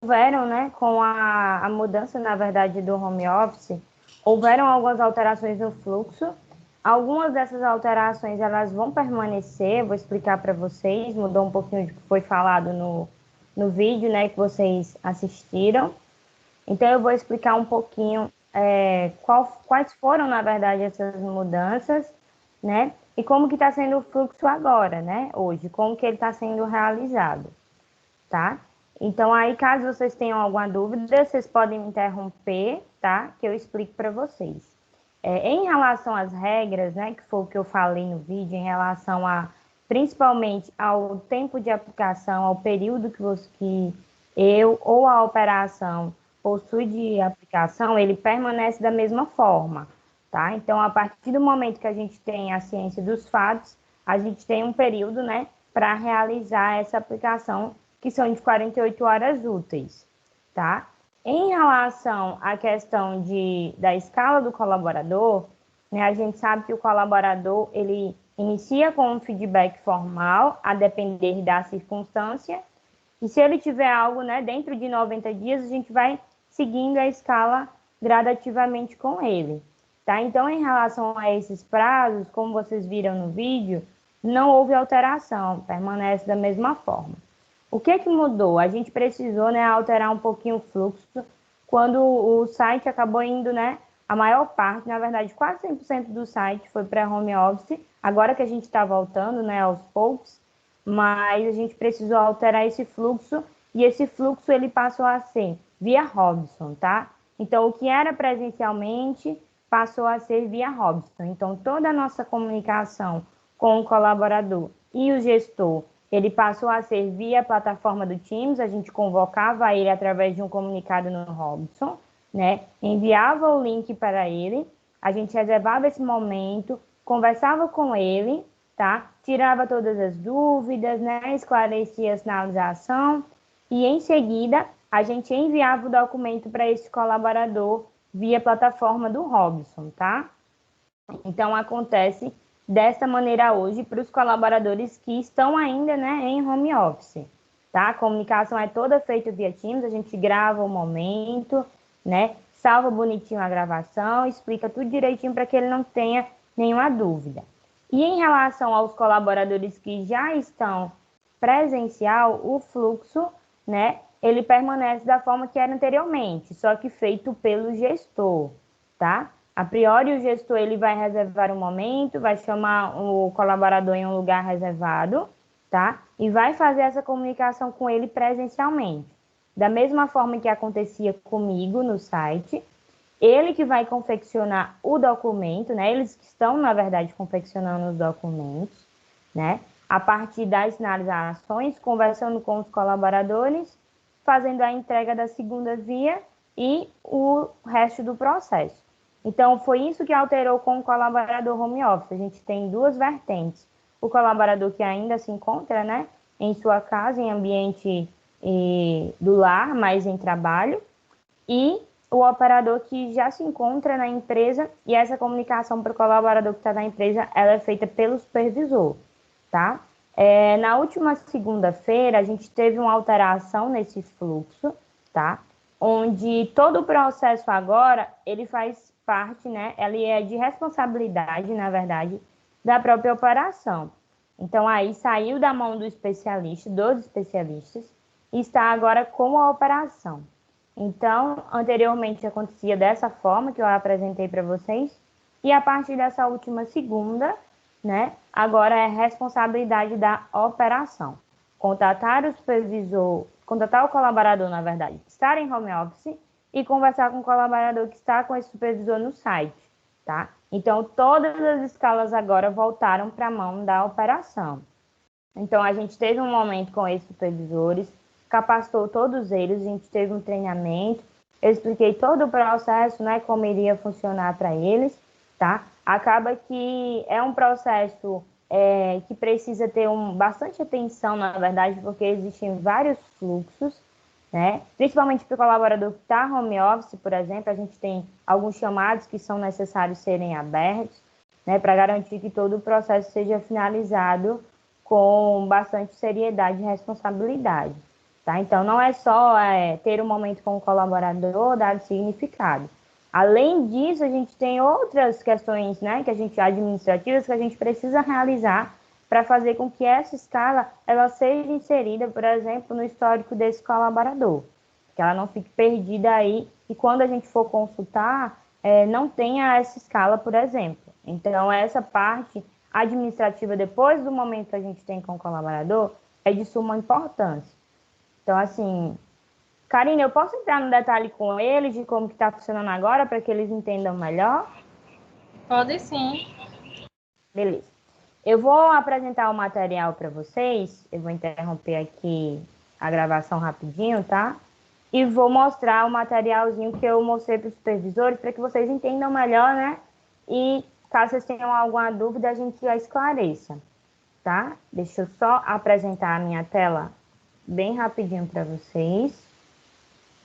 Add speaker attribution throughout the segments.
Speaker 1: houveram, né, com a mudança, na verdade, do home office, houveram algumas alterações no fluxo. Algumas dessas alterações, elas vão permanecer, vou explicar para vocês, mudou um pouquinho do que foi falado no vídeo, né, que vocês assistiram. Então, eu vou explicar um pouquinho quais foram, na verdade, essas mudanças, né, e como que está sendo o fluxo agora, né, hoje, como que ele está sendo realizado, tá? Então, aí, caso vocês tenham alguma dúvida, vocês podem me interromper, tá? Que eu explico para vocês. Em relação às regras, né, que foi o que eu falei no vídeo, em relação principalmente ao tempo de aplicação, ao período que eu ou a operação possui de aplicação, ele permanece da mesma forma, tá? Então, a partir do momento que a gente tem a ciência dos fatos, a gente tem um período, né, para realizar essa aplicação, que são de 48 horas úteis, tá? Em relação à questão da escala do colaborador, né, a gente sabe que o colaborador, ele inicia com um feedback formal, a depender da circunstância, e se ele tiver algo, né, dentro de 90 dias, a gente vai seguindo a escala gradativamente com ele, tá? Então, em relação a esses prazos, como vocês viram no vídeo, não houve alteração, permanece da mesma forma. O que que mudou? A gente precisou, né, alterar um pouquinho o fluxo quando o site acabou indo, né, a maior parte, na verdade, quase 100% do site foi para home office, agora que a gente está voltando, né, aos poucos, mas a gente precisou alterar esse fluxo e esse fluxo ele passou a ser via Robson, tá? Então, o que era presencialmente passou a ser via Robson. Então, toda a nossa comunicação com o colaborador e o gestor, ele passou a ser via plataforma do Teams, a gente convocava ele através de um comunicado no Robson, né? Enviava o link para ele, a gente reservava esse momento, conversava com ele, tá? Tirava todas as dúvidas, né? Esclarecia a sinalização e em seguida a gente enviava o documento para esse colaborador via plataforma do Robson, tá? Então acontece dessa maneira hoje para os colaboradores que estão ainda, né, em home office, tá? A comunicação é toda feita via Teams, a gente grava o momento, né? Salva bonitinho a gravação, explica tudo direitinho para que ele não tenha nenhuma dúvida. E em relação aos colaboradores que já estão presencial, o fluxo, né, ele permanece da forma que era anteriormente, só que feito pelo gestor, tá? A priori, o gestor ele vai reservar um momento, vai chamar o colaborador em um lugar reservado, tá? E vai fazer essa comunicação com ele presencialmente. Da mesma forma que acontecia comigo no site, ele que vai confeccionar o documento, né? Eles que estão, na verdade, confeccionando os documentos, né? A partir das sinalizações, conversando com os colaboradores, fazendo a entrega da segunda via e o resto do processo. Então, foi isso que alterou com o colaborador home office. A gente tem duas vertentes. O colaborador que ainda se encontra, né, em sua casa, em ambiente do lar, mas em trabalho, e o operador que já se encontra na empresa e essa comunicação para o colaborador que está na empresa, ela é feita pelo supervisor, tá? Na última segunda-feira, a gente teve uma alteração nesse fluxo, tá? Onde todo o processo agora, ele faz parte, né? Ele é de responsabilidade, na verdade, da própria operação. Então, aí saiu da mão do especialista, dos especialistas, e está agora com a operação. Então, anteriormente acontecia dessa forma que eu apresentei para vocês, e a partir dessa última segunda, né, agora é responsabilidade da operação. Contatar o supervisor, contatar o colaborador, na verdade, estar em home office e conversar com o colaborador que está com esse supervisor no site, tá? Então, todas as escalas agora voltaram para a mão da operação. Então, a gente teve um momento com esses supervisores, capacitou todos eles, a gente teve um treinamento, eu expliquei todo o processo, né, como iria funcionar para eles, tá? Acaba que é um processo que precisa ter bastante atenção, na verdade, porque existem vários fluxos, né? Principalmente para o colaborador que está home office, por exemplo, a gente tem alguns chamados que são necessários serem abertos, né, para garantir que todo o processo seja finalizado com bastante seriedade e responsabilidade. Tá? Então, não é só ter um momento com o colaborador, dar significado. Além disso, a gente tem outras questões, né, administrativas que a gente precisa realizar para fazer com que essa escala ela seja inserida, por exemplo, no histórico desse colaborador, que ela não fique perdida aí e quando a gente for consultar, não tenha essa escala, por exemplo. Então, essa parte administrativa, depois do momento que a gente tem com o colaborador, é de suma importância. Então, assim, Karine, eu posso entrar no detalhe com eles de como que está funcionando agora para que eles entendam melhor?
Speaker 2: Pode sim.
Speaker 1: Beleza. Eu vou apresentar o material para vocês. Eu vou interromper aqui a gravação rapidinho, tá? E vou mostrar o materialzinho que eu mostrei para os supervisores para que vocês entendam melhor, né? E caso vocês tenham alguma dúvida, a gente já esclareça, tá? Deixa eu só apresentar a minha tela bem rapidinho para vocês,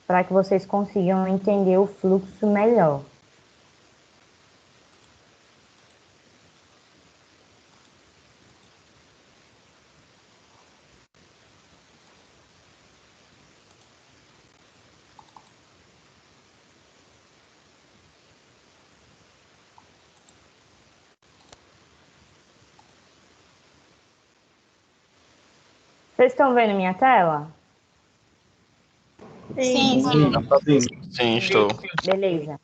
Speaker 1: para que vocês consigam entender o fluxo melhor. Vocês estão vendo minha tela?
Speaker 2: Sim.
Speaker 3: Sim, estou.
Speaker 1: Beleza.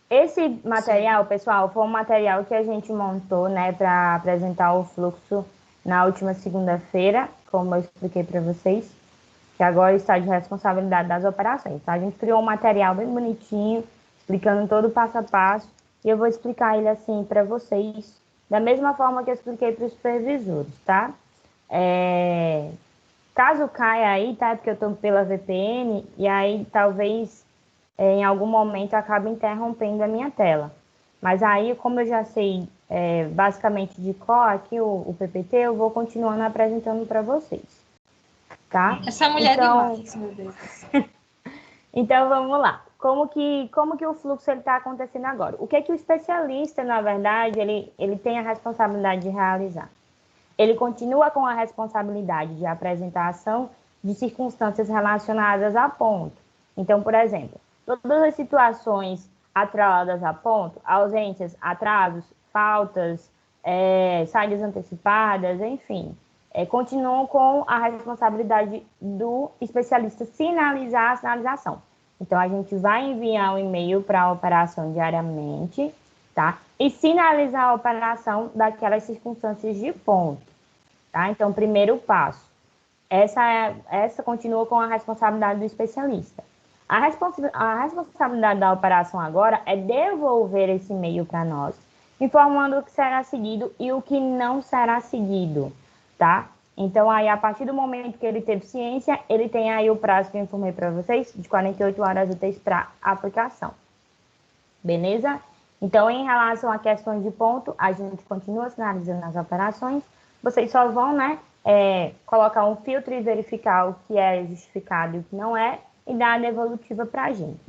Speaker 1: Esse material, pessoal, foi um material que a gente montou, né, para apresentar o fluxo na última segunda-feira, como eu expliquei para vocês, que agora está de responsabilidade das operações. Tá? A gente criou um material bem bonitinho, explicando todo o passo a passo, e eu vou explicar ele assim para vocês, da mesma forma que eu expliquei para os supervisores, tá? Caso caia aí, tá? Porque eu estou pela VPN, e aí talvez em algum momento acabe interrompendo a minha tela. Mas aí, como eu já sei basicamente de cor aqui o PPT, eu vou continuando apresentando para vocês, tá?
Speaker 2: Essa mulher
Speaker 1: então,
Speaker 2: demais, meu Deus.
Speaker 1: Então, vamos lá. Como que o fluxo está acontecendo agora? O que é que o especialista, na verdade, ele tem a responsabilidade de realizar? Ele continua com a responsabilidade de apresentação de circunstâncias relacionadas a ponto. Então, por exemplo, todas as situações atreladas a ponto, ausências, atrasos, faltas, saídas antecipadas, enfim, continuam com a responsabilidade do especialista sinalizar a sinalização. Então, a gente vai enviar um e-mail para a operação diariamente, tá? E sinalizar a operação daquelas circunstâncias de ponto, tá? Então, primeiro passo. Essa continua com a responsabilidade do especialista. A responsabilidade da operação agora é devolver esse e-mail para nós, informando o que será seguido e o que não será seguido, tá? Então, aí, a partir do momento que ele teve ciência, ele tem aí o prazo que eu informei para vocês, de 48 horas úteis para aplicação. Beleza? Então, em relação a questões de ponto, a gente continua sinalizando as operações. Vocês só vão, né, colocar um filtro e verificar o que é justificado e o que não é, e dar a devolutiva para a gente.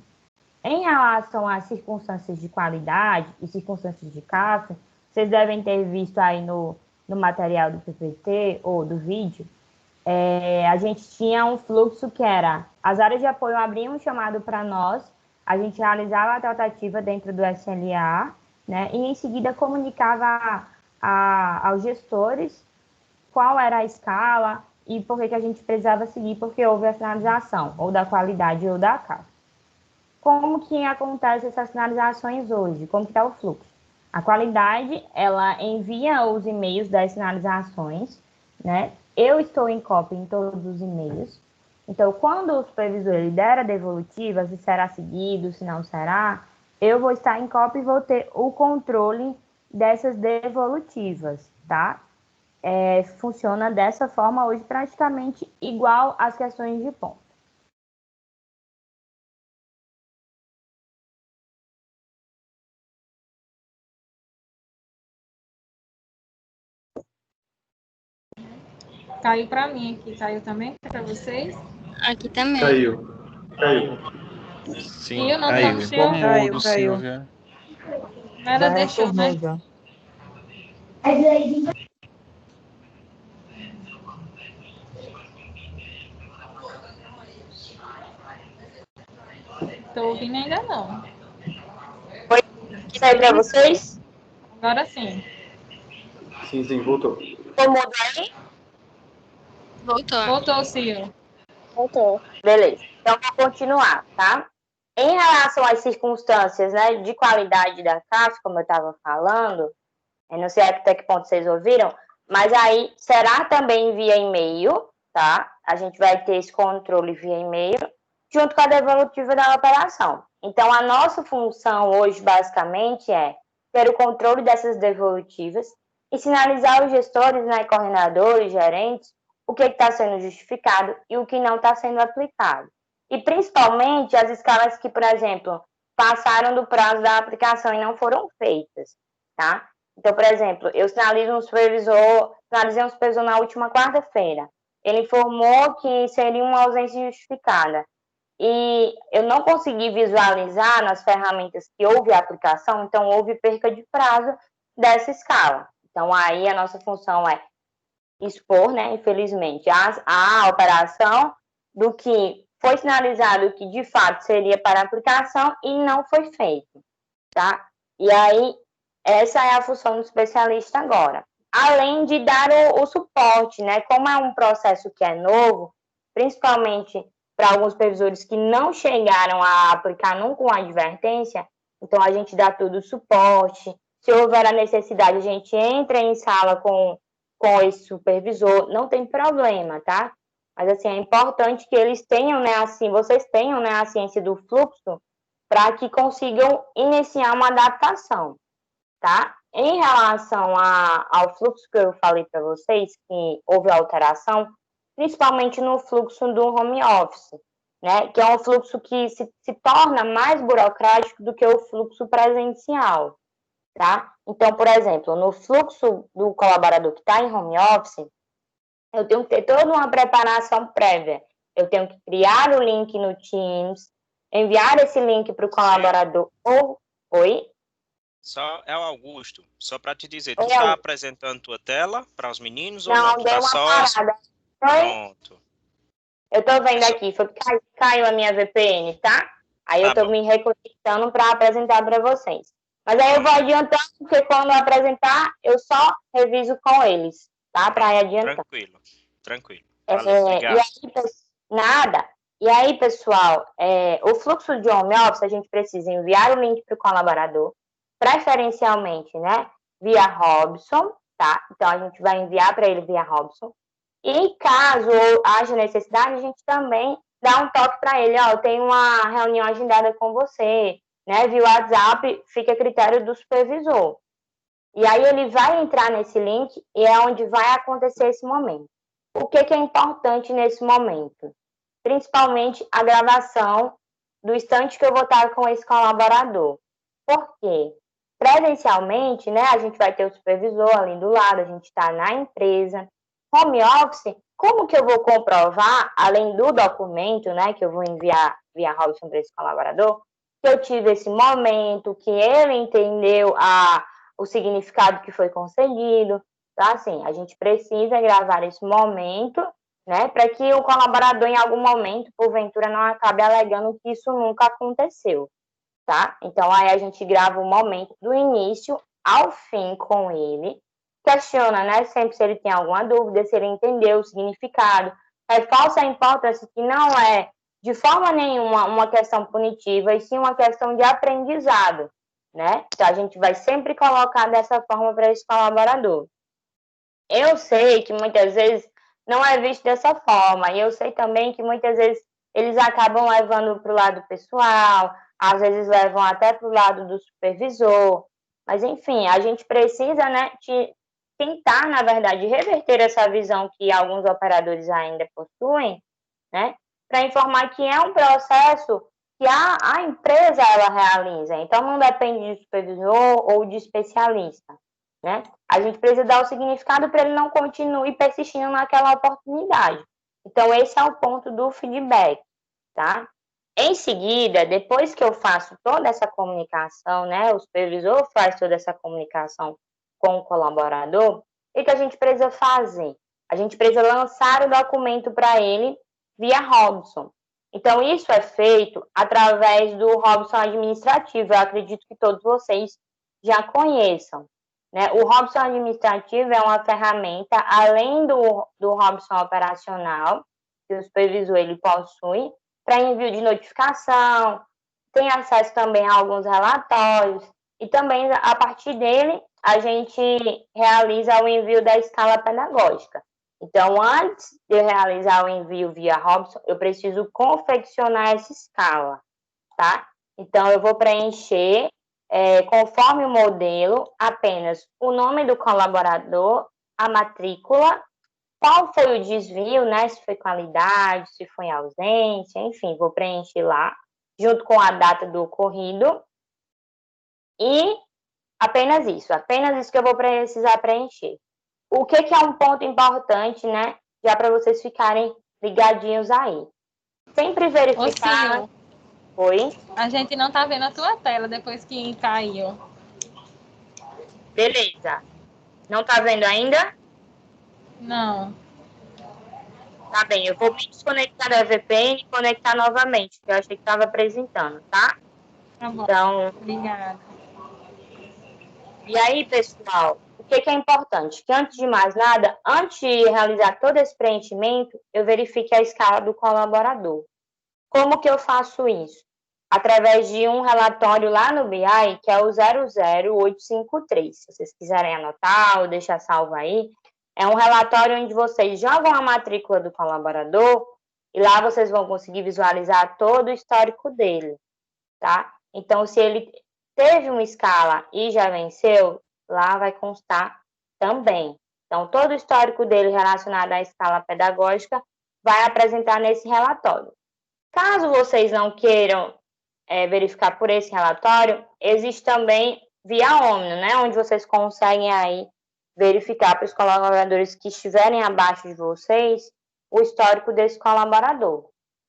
Speaker 1: Em relação às circunstâncias de qualidade e circunstâncias de CAF, vocês devem ter visto aí no material do PPT ou do vídeo, a gente tinha um fluxo que era, as áreas de apoio abriam um chamado para nós, a gente realizava a tratativa dentro do SLA, né, e em seguida comunicava aos gestores qual era a escala e por que a gente precisava seguir, porque houve a finalização, ou da qualidade ou da CAF. Como que acontece essas sinalizações hoje? Como que está o fluxo? A qualidade, ela envia os e-mails das sinalizações, né? Eu estou em cópia em todos os e-mails. Então, quando o supervisor ele der a devolutiva, se será seguido, se não será, eu vou estar em cópia e vou ter o controle dessas devolutivas, tá? Funciona dessa forma hoje praticamente igual às questões de ponto.
Speaker 2: Caiu para mim aqui. Caiu também para vocês?
Speaker 4: Aqui também.
Speaker 5: Caiu.
Speaker 3: Sim,
Speaker 2: Eu não
Speaker 3: caiu.
Speaker 2: tô show.
Speaker 3: Como o do Silvia.
Speaker 2: Nada deixou, né? Tô ouvindo ainda não.
Speaker 1: Foi isso aí para vocês?
Speaker 2: Agora sim.
Speaker 4: Sim, voltou.
Speaker 1: Todo mundo aí?
Speaker 2: Voltou, Sil.
Speaker 1: Voltou. Beleza. Então, vou continuar, tá? Em relação às circunstâncias, né, de qualidade da CAF, como eu estava falando, eu não sei até que ponto vocês ouviram, mas aí será também via e-mail, tá? A gente vai ter esse controle via e-mail, junto com a devolutiva da operação. Então, a nossa função hoje, basicamente, é ter o controle dessas devolutivas e sinalizar os gestores, né, coordenadores, gerentes, o que está sendo justificado e o que não está sendo aplicado. E, principalmente, as escalas que, por exemplo, passaram do prazo da aplicação e não foram feitas, tá? Então, por exemplo, eu sinalizei um supervisor na última quarta-feira. Ele informou que seria uma ausência justificada. E eu não consegui visualizar nas ferramentas que houve a aplicação, então houve perca de prazo dessa escala. Então, aí a nossa função é expor, né, infelizmente, a operação do que foi sinalizado que de fato seria para aplicação e não foi feito, tá? E aí, essa é a função do especialista agora. Além de dar o suporte, né? Como é um processo que é novo, principalmente para alguns supervisores que não chegaram a aplicar nunca uma advertência, então a gente dá todo o suporte. Se houver a necessidade, a gente entra em sala com esse supervisor, não tem problema, tá? Mas, assim, é importante que eles tenham, né, assim, vocês tenham, né, a ciência do fluxo para que consigam iniciar uma adaptação, tá? Em relação ao fluxo que eu falei para vocês, que houve alteração, principalmente no fluxo do home office, né? Que é um fluxo que se torna mais burocrático do que o fluxo presencial, tá? Então, por exemplo, no fluxo do colaborador que está em home office, eu tenho que ter toda uma preparação prévia. Eu tenho que criar o link no Teams, enviar esse link para o colaborador. Oi?
Speaker 3: Só é o Augusto. Só para te dizer, tu
Speaker 1: Oi,
Speaker 3: está apresentando tua tela para os meninos ou não?
Speaker 1: não,
Speaker 3: Tu
Speaker 1: deu
Speaker 3: tá
Speaker 1: uma
Speaker 3: só.
Speaker 1: parada. Oi?
Speaker 3: Pronto.
Speaker 1: Eu estou vendo aqui, foi que caiu a minha VPN, tá? Aí eu estou me reconectando para apresentar para vocês. Mas aí eu vou adiantando, porque quando eu apresentar, eu só reviso com eles, tá? Para ir adiantando.
Speaker 3: Tranquilo.
Speaker 1: Valeu, obrigado. Nada. E aí, pessoal, o fluxo de home office, a gente precisa enviar o link para o colaborador, preferencialmente, né? Via Robson, tá? Então, a gente vai enviar para ele via Robson. E caso haja necessidade, a gente também dá um toque para ele, ó, eu tenho uma reunião agendada com você, né? Via WhatsApp, fica a critério do supervisor. E aí ele vai entrar nesse link e é onde vai acontecer esse momento. O que é importante nesse momento? Principalmente a gravação do instante que eu vou estar com esse colaborador. Por quê? Presencialmente, né, a gente vai ter o supervisor ali do lado, a gente está na empresa. Home office, como que eu vou comprovar, além do documento, né, que eu vou enviar via Robson para esse colaborador, que eu tive esse momento, que ele entendeu o significado que foi concedido. Então, assim, a gente precisa gravar esse momento, né, para que o colaborador, em algum momento, porventura, não acabe alegando que isso nunca aconteceu, tá? Então, aí a gente grava o momento do início ao fim com ele, questiona, né, sempre se ele tem alguma dúvida, se ele entendeu o significado, reforça a importância que não é, de forma nenhuma, uma questão punitiva, e sim uma questão de aprendizado, né? Então, a gente vai sempre colocar dessa forma para esse colaborador. Eu sei que muitas vezes não é visto dessa forma, e eu sei também que muitas vezes eles acabam levando para o lado pessoal, às vezes levam até para o lado do supervisor, mas enfim, a gente precisa, né, tentar, na verdade, reverter essa visão que alguns operadores ainda possuem, né, para informar que é um processo que a empresa ela realiza, então não depende de supervisor ou de especialista, né? A gente precisa dar o significado para ele não continue persistindo naquela oportunidade. Então, esse é o ponto do feedback, tá? Em seguida, depois que eu faço toda essa comunicação, né? O supervisor faz toda essa comunicação com o colaborador, o que a gente precisa fazer? A gente precisa lançar o documento para ele via Robson. Então, isso é feito através do Robson Administrativo. Eu acredito que todos vocês já conheçam, né? O Robson Administrativo é uma ferramenta, além do Robson Operacional, que o supervisor ele possui, para envio de notificação, tem acesso também a alguns relatórios, e também, a partir dele, a gente realiza o envio da escala pedagógica. Então, antes de eu realizar o envio via Robson, eu preciso confeccionar essa escala, tá? Então, eu vou preencher, conforme o modelo, apenas o nome do colaborador, a matrícula, qual foi o desvio, né? Se foi qualidade, se foi ausência, enfim, vou preencher lá, junto com a data do ocorrido. E apenas isso que eu vou precisar preencher. O que é um ponto importante, né? Já para vocês ficarem ligadinhos aí. Sempre verificar.
Speaker 2: Ô, Sil,
Speaker 1: Oi?
Speaker 2: a gente não tá vendo a tua tela depois que caiu.
Speaker 1: Beleza. Não tá vendo ainda?
Speaker 2: Não.
Speaker 1: Tá bem, eu vou me desconectar da VPN e conectar novamente, que eu achei que estava apresentando, tá?
Speaker 2: Tá bom.
Speaker 1: Então,
Speaker 2: Obrigada.
Speaker 1: e aí, pessoal, o que é importante? Que antes de mais nada, antes de realizar todo esse preenchimento, eu verifique a escala do colaborador. Como que eu faço isso? Através de um relatório lá no BI, que é o 00853. Se vocês quiserem anotar ou deixar salvo aí, é um relatório onde vocês jogam a matrícula do colaborador e lá vocês vão conseguir visualizar todo o histórico dele, tá? Então, se ele teve uma escala e já venceu, lá vai constar também. Então, todo o histórico dele relacionado à escala pedagógica vai apresentar nesse relatório. Caso vocês não queiram verificar por esse relatório, existe também via Omnio, né? Onde vocês conseguem aí verificar para os colaboradores que estiverem abaixo de vocês o histórico desse colaborador.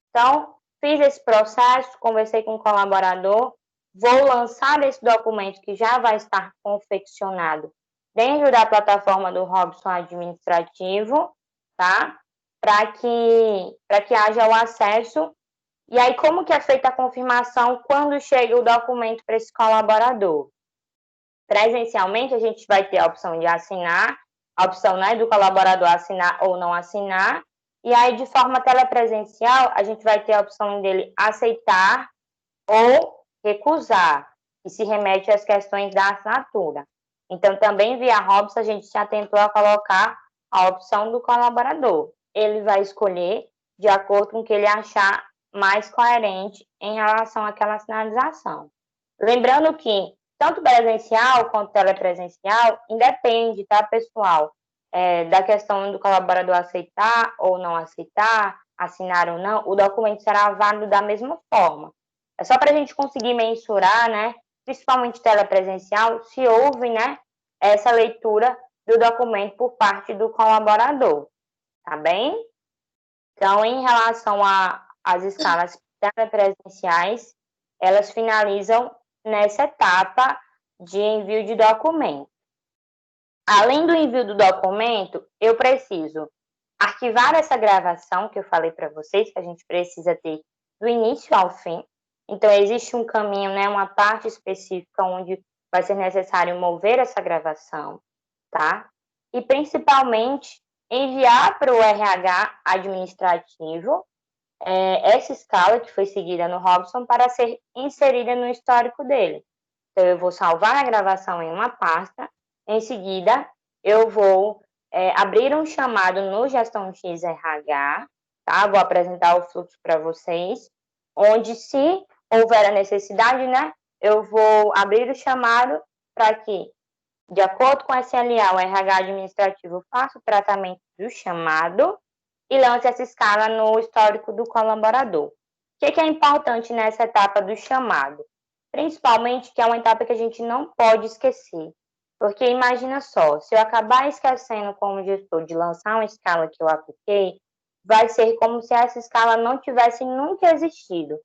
Speaker 1: Então, fiz esse processo, conversei com o colaborador, vou lançar esse documento que já vai estar confeccionado dentro da plataforma do Robson Administrativo, tá? Para que haja o acesso. E aí, como que é feita a confirmação quando chega o documento para esse colaborador? Presencialmente, a gente vai ter a opção de assinar, a opção, né, do colaborador assinar ou não assinar. E aí, de forma telepresencial, a gente vai ter a opção dele aceitar ou recusar, que se remete às questões da assinatura. Então, também via Robson, a gente se atentou a colocar a opção do colaborador. Ele vai escolher de acordo com o que ele achar mais coerente em relação àquela sinalização. Lembrando que tanto presencial quanto telepresencial independe, tá, pessoal? Da questão do colaborador aceitar ou não aceitar, assinar ou não, o documento será válido da mesma forma. É só para a gente conseguir mensurar, né, principalmente telepresencial, se houve, né, essa leitura do documento por parte do colaborador, tá bem? Então, em relação às escalas telepresenciais, elas finalizam nessa etapa de envio de documento. Além do envio do documento, eu preciso arquivar essa gravação que eu falei para vocês, que a gente precisa ter do início ao fim. Então, existe um caminho, né, uma parte específica onde vai ser necessário mover essa gravação, tá? E, principalmente, enviar para o RH administrativo essa escala que foi seguida no Robson para ser inserida no histórico dele. Então, eu vou salvar a gravação em uma pasta, em seguida, eu vou abrir um chamado no Gestão XRH, tá? Vou apresentar o fluxo para vocês, onde, se houver a necessidade, né, eu vou abrir o chamado para que, de acordo com a SLA, o RH administrativo faça o tratamento do chamado e lance essa escala no histórico do colaborador. O que é importante nessa etapa do chamado? Principalmente que é uma etapa que a gente não pode esquecer. Porque imagina só, se eu acabar esquecendo como gestor de lançar uma escala que eu apliquei, vai ser como se essa escala não tivesse nunca existido.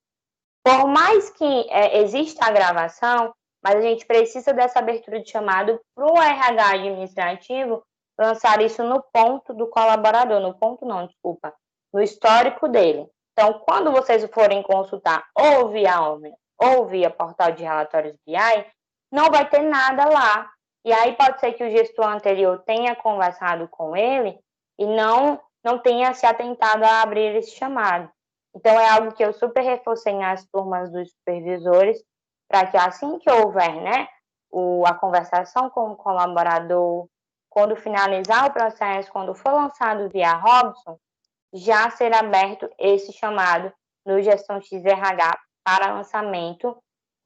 Speaker 1: Por mais que exista a gravação, mas a gente precisa dessa abertura de chamado para o RH administrativo lançar isso no ponto do colaborador, no ponto não, desculpa, no histórico dele. Então, quando vocês forem consultar ou via Omni ou via portal de relatórios BI, não vai ter nada lá. E aí pode ser que o gestor anterior tenha conversado com ele e não tenha se atentado a abrir esse chamado. Então, é algo que eu super reforcei nas turmas dos supervisores, para que assim que houver, né, a conversação com o colaborador, quando finalizar o processo, quando for lançado via Robson, já ser aberto esse chamado no Gestão XRH para lançamento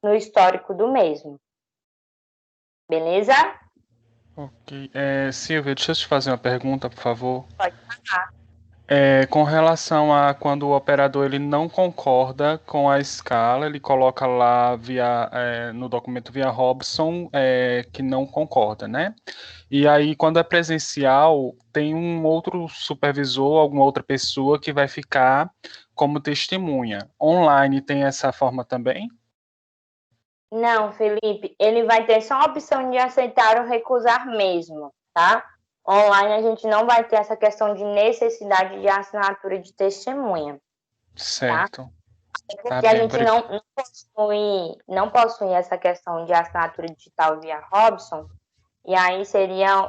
Speaker 1: no histórico do mesmo. Beleza?
Speaker 5: Ok. Silvia, deixa eu te fazer uma pergunta, por favor.
Speaker 1: Pode falar.
Speaker 5: Com relação a quando o operador ele não concorda com a escala, ele coloca lá no documento via Robson que não concorda, né? E aí, quando é presencial, tem um outro supervisor, alguma outra pessoa que vai ficar como testemunha. Online tem essa forma também?
Speaker 1: Não, Felipe, ele vai ter só a opção de aceitar ou recusar mesmo, tá? Online a gente não vai ter essa questão de necessidade de assinatura de testemunha.
Speaker 5: Certo.
Speaker 1: Tá? Porque a gente não possui essa questão de assinatura digital via Robson, e aí seria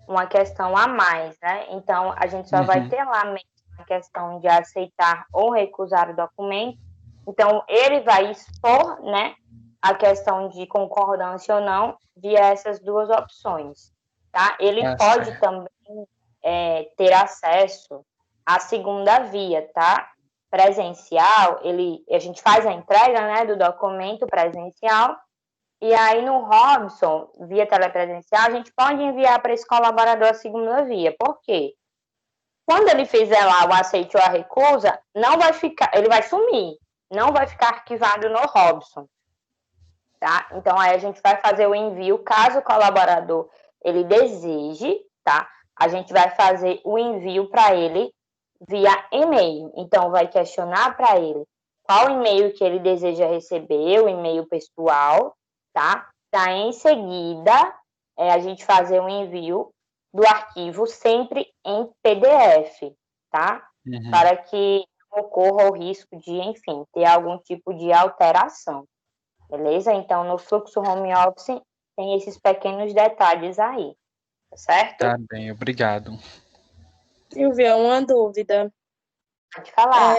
Speaker 1: uma questão a mais, né? Então, a gente só vai ter lá mesmo a questão de aceitar ou recusar o documento. Então, ele vai expor, né, a questão de concordância ou não via essas duas opções, tá? Ele pode também ter acesso à segunda via, tá? Presencial, a gente faz a entrega, né, do documento presencial, e aí no Robson, via telepresencial, a gente pode enviar para esse colaborador a segunda via. Por quê? Quando ele fizer lá o aceite ou a recusa, não vai ficar, ele vai sumir, não vai ficar arquivado no Robson, tá? Então aí a gente vai fazer o envio, caso o colaborador ele deseje, tá? A gente vai fazer o envio para ele via e-mail. Então vai questionar para ele qual e-mail que ele deseja receber, o e-mail pessoal, tá? Para em seguida a gente fazer um envio do arquivo sempre em PDF, tá? Para que não ocorra o risco de, enfim, ter algum tipo de alteração, beleza? Então, no fluxo home office tem esses pequenos detalhes aí, tá certo?
Speaker 5: Tá bem, obrigado.
Speaker 6: Silvia, uma dúvida.
Speaker 1: Pode falar.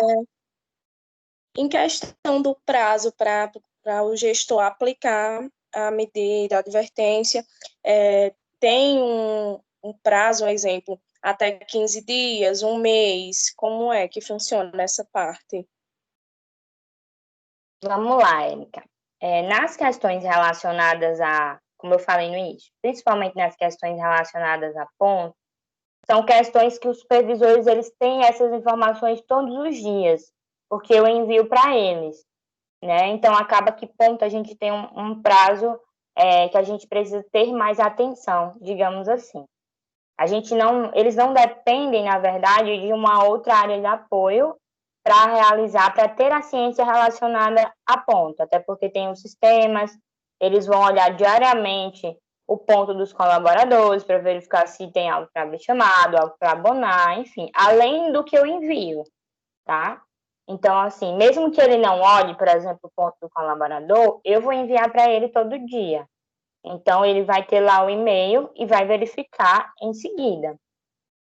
Speaker 6: Em questão do prazo para o gestor aplicar a medida, a advertência, tem um prazo, um exemplo, até 15 dias, um mês? Como é que funciona essa parte?
Speaker 1: Vamos lá, Érica. Nas questões relacionadas como eu falei no início, principalmente nas questões relacionadas a ponto, são questões que os supervisores eles têm essas informações todos os dias, porque eu envio para eles, né? Então, acaba que ponto a gente tem um prazo que a gente precisa ter mais atenção, digamos assim. Eles não dependem, na verdade, de uma outra área de apoio para ter a ciência relacionada a ponto, até porque tem os sistemas, eles vão olhar diariamente o ponto dos colaboradores para verificar se tem algo para abrir chamado, algo para abonar, enfim, além do que eu envio, tá? Então, assim, mesmo que ele não olhe, por exemplo, o ponto do colaborador, eu vou enviar para ele todo dia. Então, ele vai ter lá o e-mail e vai verificar em seguida.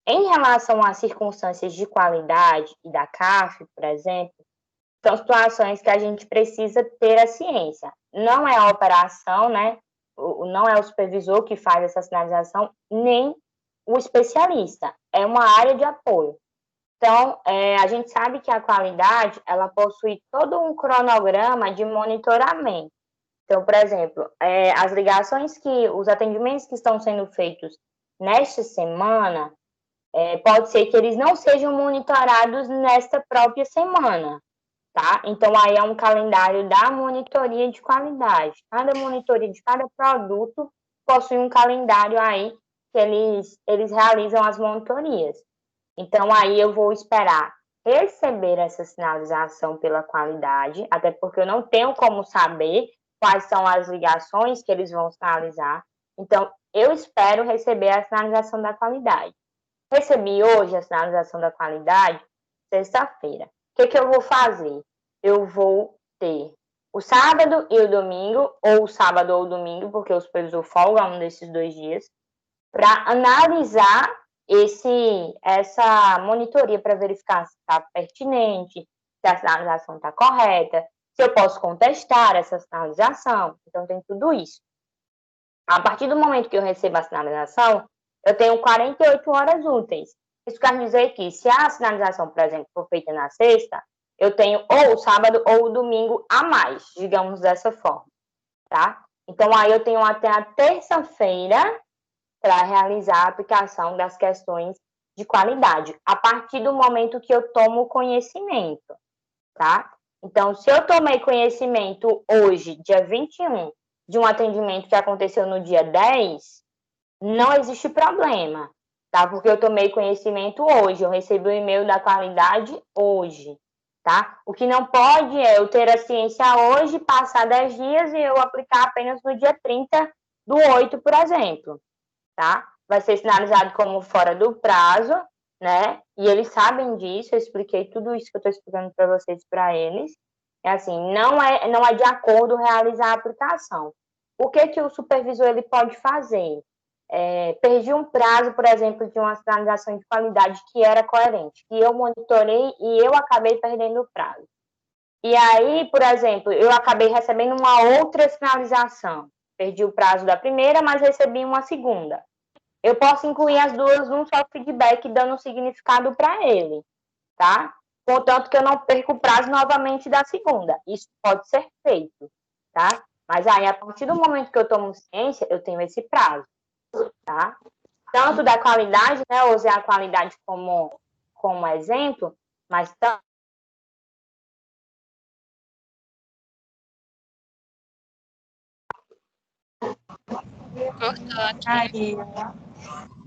Speaker 1: Em relação às circunstâncias de qualidade e da CAF, por exemplo, são situações que a gente precisa ter a ciência. Não é a operação, né? Não é o supervisor que faz essa sinalização, nem o especialista. É uma área de apoio. Então, a gente sabe que a qualidade, ela possui todo um cronograma de monitoramento. Então, por exemplo, os atendimentos que estão sendo feitos nesta semana, pode ser que eles não sejam monitorados nesta própria semana, tá? Então, aí é um calendário da monitoria de qualidade. Cada monitoria de cada produto possui um calendário aí que eles realizam as monitorias. Então, aí eu vou esperar receber essa sinalização pela qualidade, até porque eu não tenho como saber quais são as ligações que eles vão sinalizar. Então, eu espero receber a sinalização da qualidade. Recebi hoje a sinalização da qualidade, sexta-feira. que eu vou fazer? Eu vou ter o sábado e o domingo, ou o sábado ou o domingo, porque o supervisor folga um desses 2 dias, para analisar essa monitoria para verificar se está pertinente, se a sinalização está correta, se eu posso contestar essa sinalização. Então, tem tudo isso. A partir do momento que eu recebo a sinalização, eu tenho 48 horas úteis. Isso quer dizer que, se a sinalização, por exemplo, for feita na sexta, eu tenho ou o sábado ou o domingo a mais, digamos dessa forma, tá? Então, aí eu tenho até a terça-feira para realizar a aplicação das questões de qualidade, a partir do momento que eu tomo conhecimento, tá? Então, se eu tomei conhecimento hoje, dia 21, de um atendimento que aconteceu no dia 10, não existe problema, tá? Porque eu tomei conhecimento hoje, eu recebi o e-mail da qualidade hoje, tá? O que não pode é eu ter a ciência hoje, passar 10 dias e eu aplicar apenas no dia 30/8, por exemplo, tá? Vai ser sinalizado como fora do prazo, né? E eles sabem disso, eu expliquei tudo isso que eu estou explicando para vocês, para eles. É assim, não é de acordo realizar a aplicação. O que o supervisor ele pode fazer? Perdi um prazo, por exemplo, de uma sinalização de qualidade que era coerente, que eu monitorei e eu acabei perdendo o prazo. E aí, por exemplo, eu acabei recebendo uma outra sinalização. Perdi o prazo da primeira, mas recebi uma segunda. Eu posso incluir as duas num só feedback, dando significado para ele, tá? Contanto que eu não perco o prazo novamente da segunda. Isso pode ser feito, tá? Mas aí, a partir do momento que eu tomo ciência, eu tenho esse prazo, tá? Tanto da qualidade, né? Eu usei a qualidade como exemplo, mas também
Speaker 2: Cortou aqui.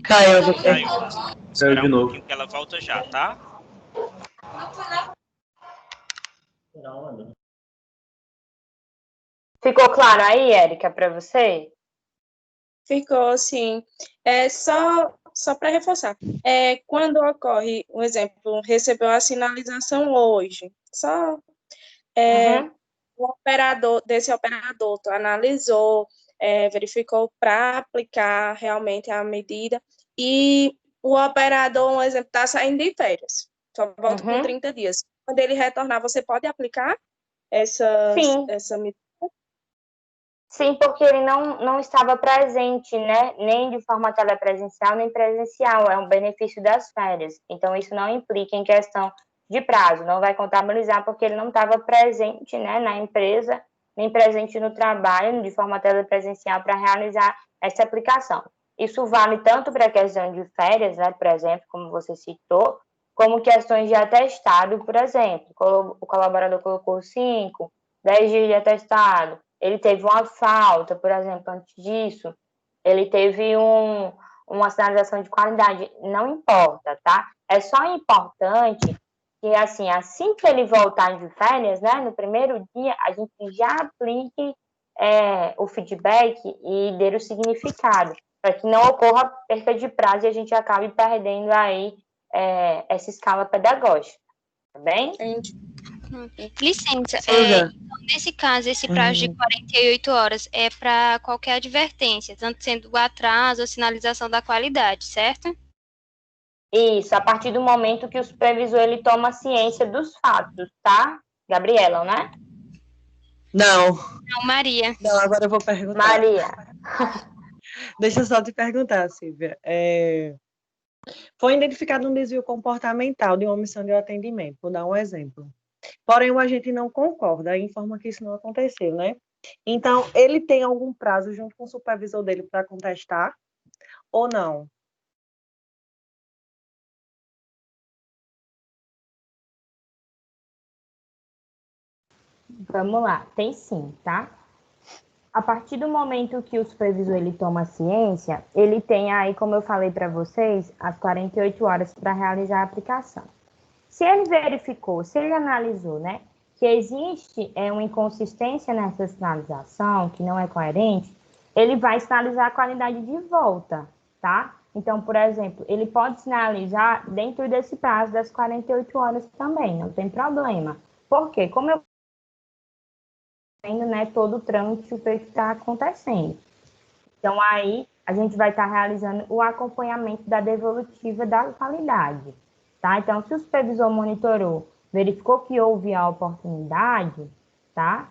Speaker 7: Caiu, você.
Speaker 3: Caiu. Esperar
Speaker 4: de
Speaker 3: um
Speaker 4: novo.
Speaker 3: pouquinho que ela volta já, tá?
Speaker 1: ficou claro aí, Érica, para você?
Speaker 6: Ficou, sim. Só para reforçar, quando ocorre, um exemplo, recebeu a sinalização hoje, o operador analisou, verificou para aplicar realmente a medida, e o operador, um exemplo, está saindo de férias, só volta com 30 dias. Quando ele retornar, você pode aplicar essa medida?
Speaker 1: Sim, porque ele não estava presente, né? Nem de forma telepresencial, nem presencial. É um benefício das férias. Então, isso não implica em questão de prazo. Não vai contabilizar porque ele não estava presente, né, na empresa, nem presente no trabalho, de forma telepresencial, para realizar essa aplicação. Isso vale tanto para a questão de férias, né, por exemplo, como você citou, como questões de atestado, por exemplo. O colaborador colocou 5, 10 dias de atestado. Ele teve uma falta, por exemplo, antes disso, ele teve uma sinalização de qualidade. Não importa, tá? É só importante que, assim que ele voltar de férias, né, no primeiro dia, a gente já aplique o feedback e dê o significado, para que não ocorra perda de prazo e a gente acabe perdendo aí essa escala pedagógica, tá bem?
Speaker 6: Entendi.
Speaker 8: Licença,
Speaker 7: Silvia.
Speaker 8: então, nesse caso, esse prazo de 48 horas é para qualquer advertência, tanto sendo o atraso ou sinalização da qualidade, certo?
Speaker 1: Isso, a partir do momento que o supervisor ele toma ciência dos fatos, tá? Gabriela, né?
Speaker 7: Não,
Speaker 8: Não, Maria.
Speaker 7: não, agora eu vou perguntar.
Speaker 1: Maria.
Speaker 7: Deixa eu só te perguntar, Silvia. Foi identificado um desvio comportamental de uma omissão de atendimento, vou dar um exemplo. Porém, o agente não concorda e informa que isso não aconteceu, né? Então, ele tem algum prazo junto com o supervisor dele para contestar ou não?
Speaker 1: Vamos lá, tem sim, tá? A partir do momento que o supervisor ele toma ciência, ele tem aí, como eu falei para vocês, as 48 horas para realizar a aplicação. Se ele verificou, se ele analisou, né, que existe uma inconsistência nessa sinalização, que não é coerente, ele vai sinalizar a qualidade de volta, tá? Então, por exemplo, ele pode sinalizar dentro desse prazo das 48 horas também, não tem problema. Por quê? Como eu vendo, né, todo o trâmite que está acontecendo. Então, aí, a gente vai estar realizando o acompanhamento da devolutiva da qualidade, tá? Então, se o supervisor monitorou, verificou que houve a oportunidade, tá?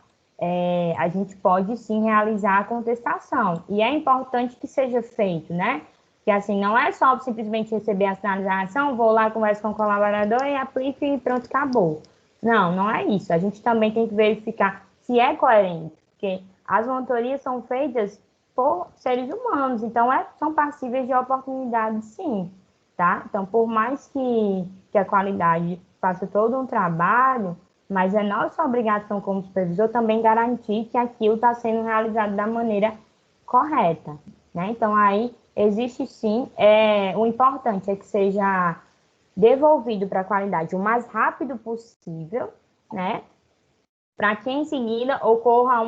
Speaker 1: A gente pode, sim, realizar a contestação. E é importante que seja feito, né? Que, assim, não é só simplesmente receber a sinalização, vou lá, converso com o colaborador e aplico e pronto, acabou. Não, não é isso. A gente também tem que verificar se é coerente, porque as monitorias são feitas por seres humanos, então são passíveis de oportunidade, sim, tá? Então, por mais que a qualidade faça todo um trabalho, mas é nossa obrigação como supervisor também garantir que aquilo está sendo realizado da maneira correta, né? Então, aí existe sim, o importante é que seja devolvido para a qualidade o mais rápido possível, né? Para que em seguida ocorra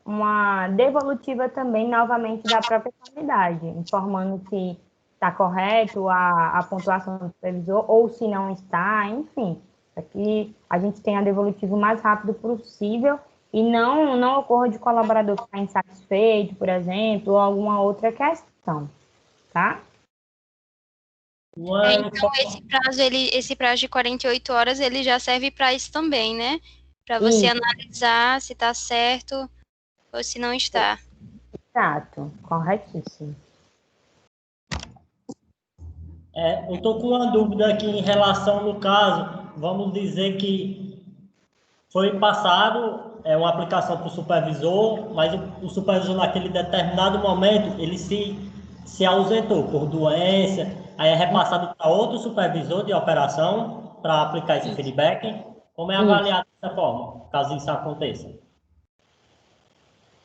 Speaker 1: uma devolutiva também novamente da própria qualidade, informando que está correto a pontuação do supervisor ou se não está, enfim, para que a gente tenha a devolutiva o mais rápido possível e não ocorra de colaborador ficar insatisfeito, por exemplo, ou alguma outra questão, tá?
Speaker 8: Então, esse prazo de 48 horas, ele já serve para isso também, né? Para você
Speaker 1: Isso.
Speaker 8: analisar se está certo ou se não está.
Speaker 1: Exato, corretíssimo.
Speaker 9: Eu estou com uma dúvida aqui em relação, no caso, vamos dizer que foi passado uma aplicação para o supervisor, mas o supervisor naquele determinado momento, ele se ausentou por doença, aí é repassado para outro supervisor de operação para aplicar esse feedback. Como é avaliado dessa forma, caso isso aconteça?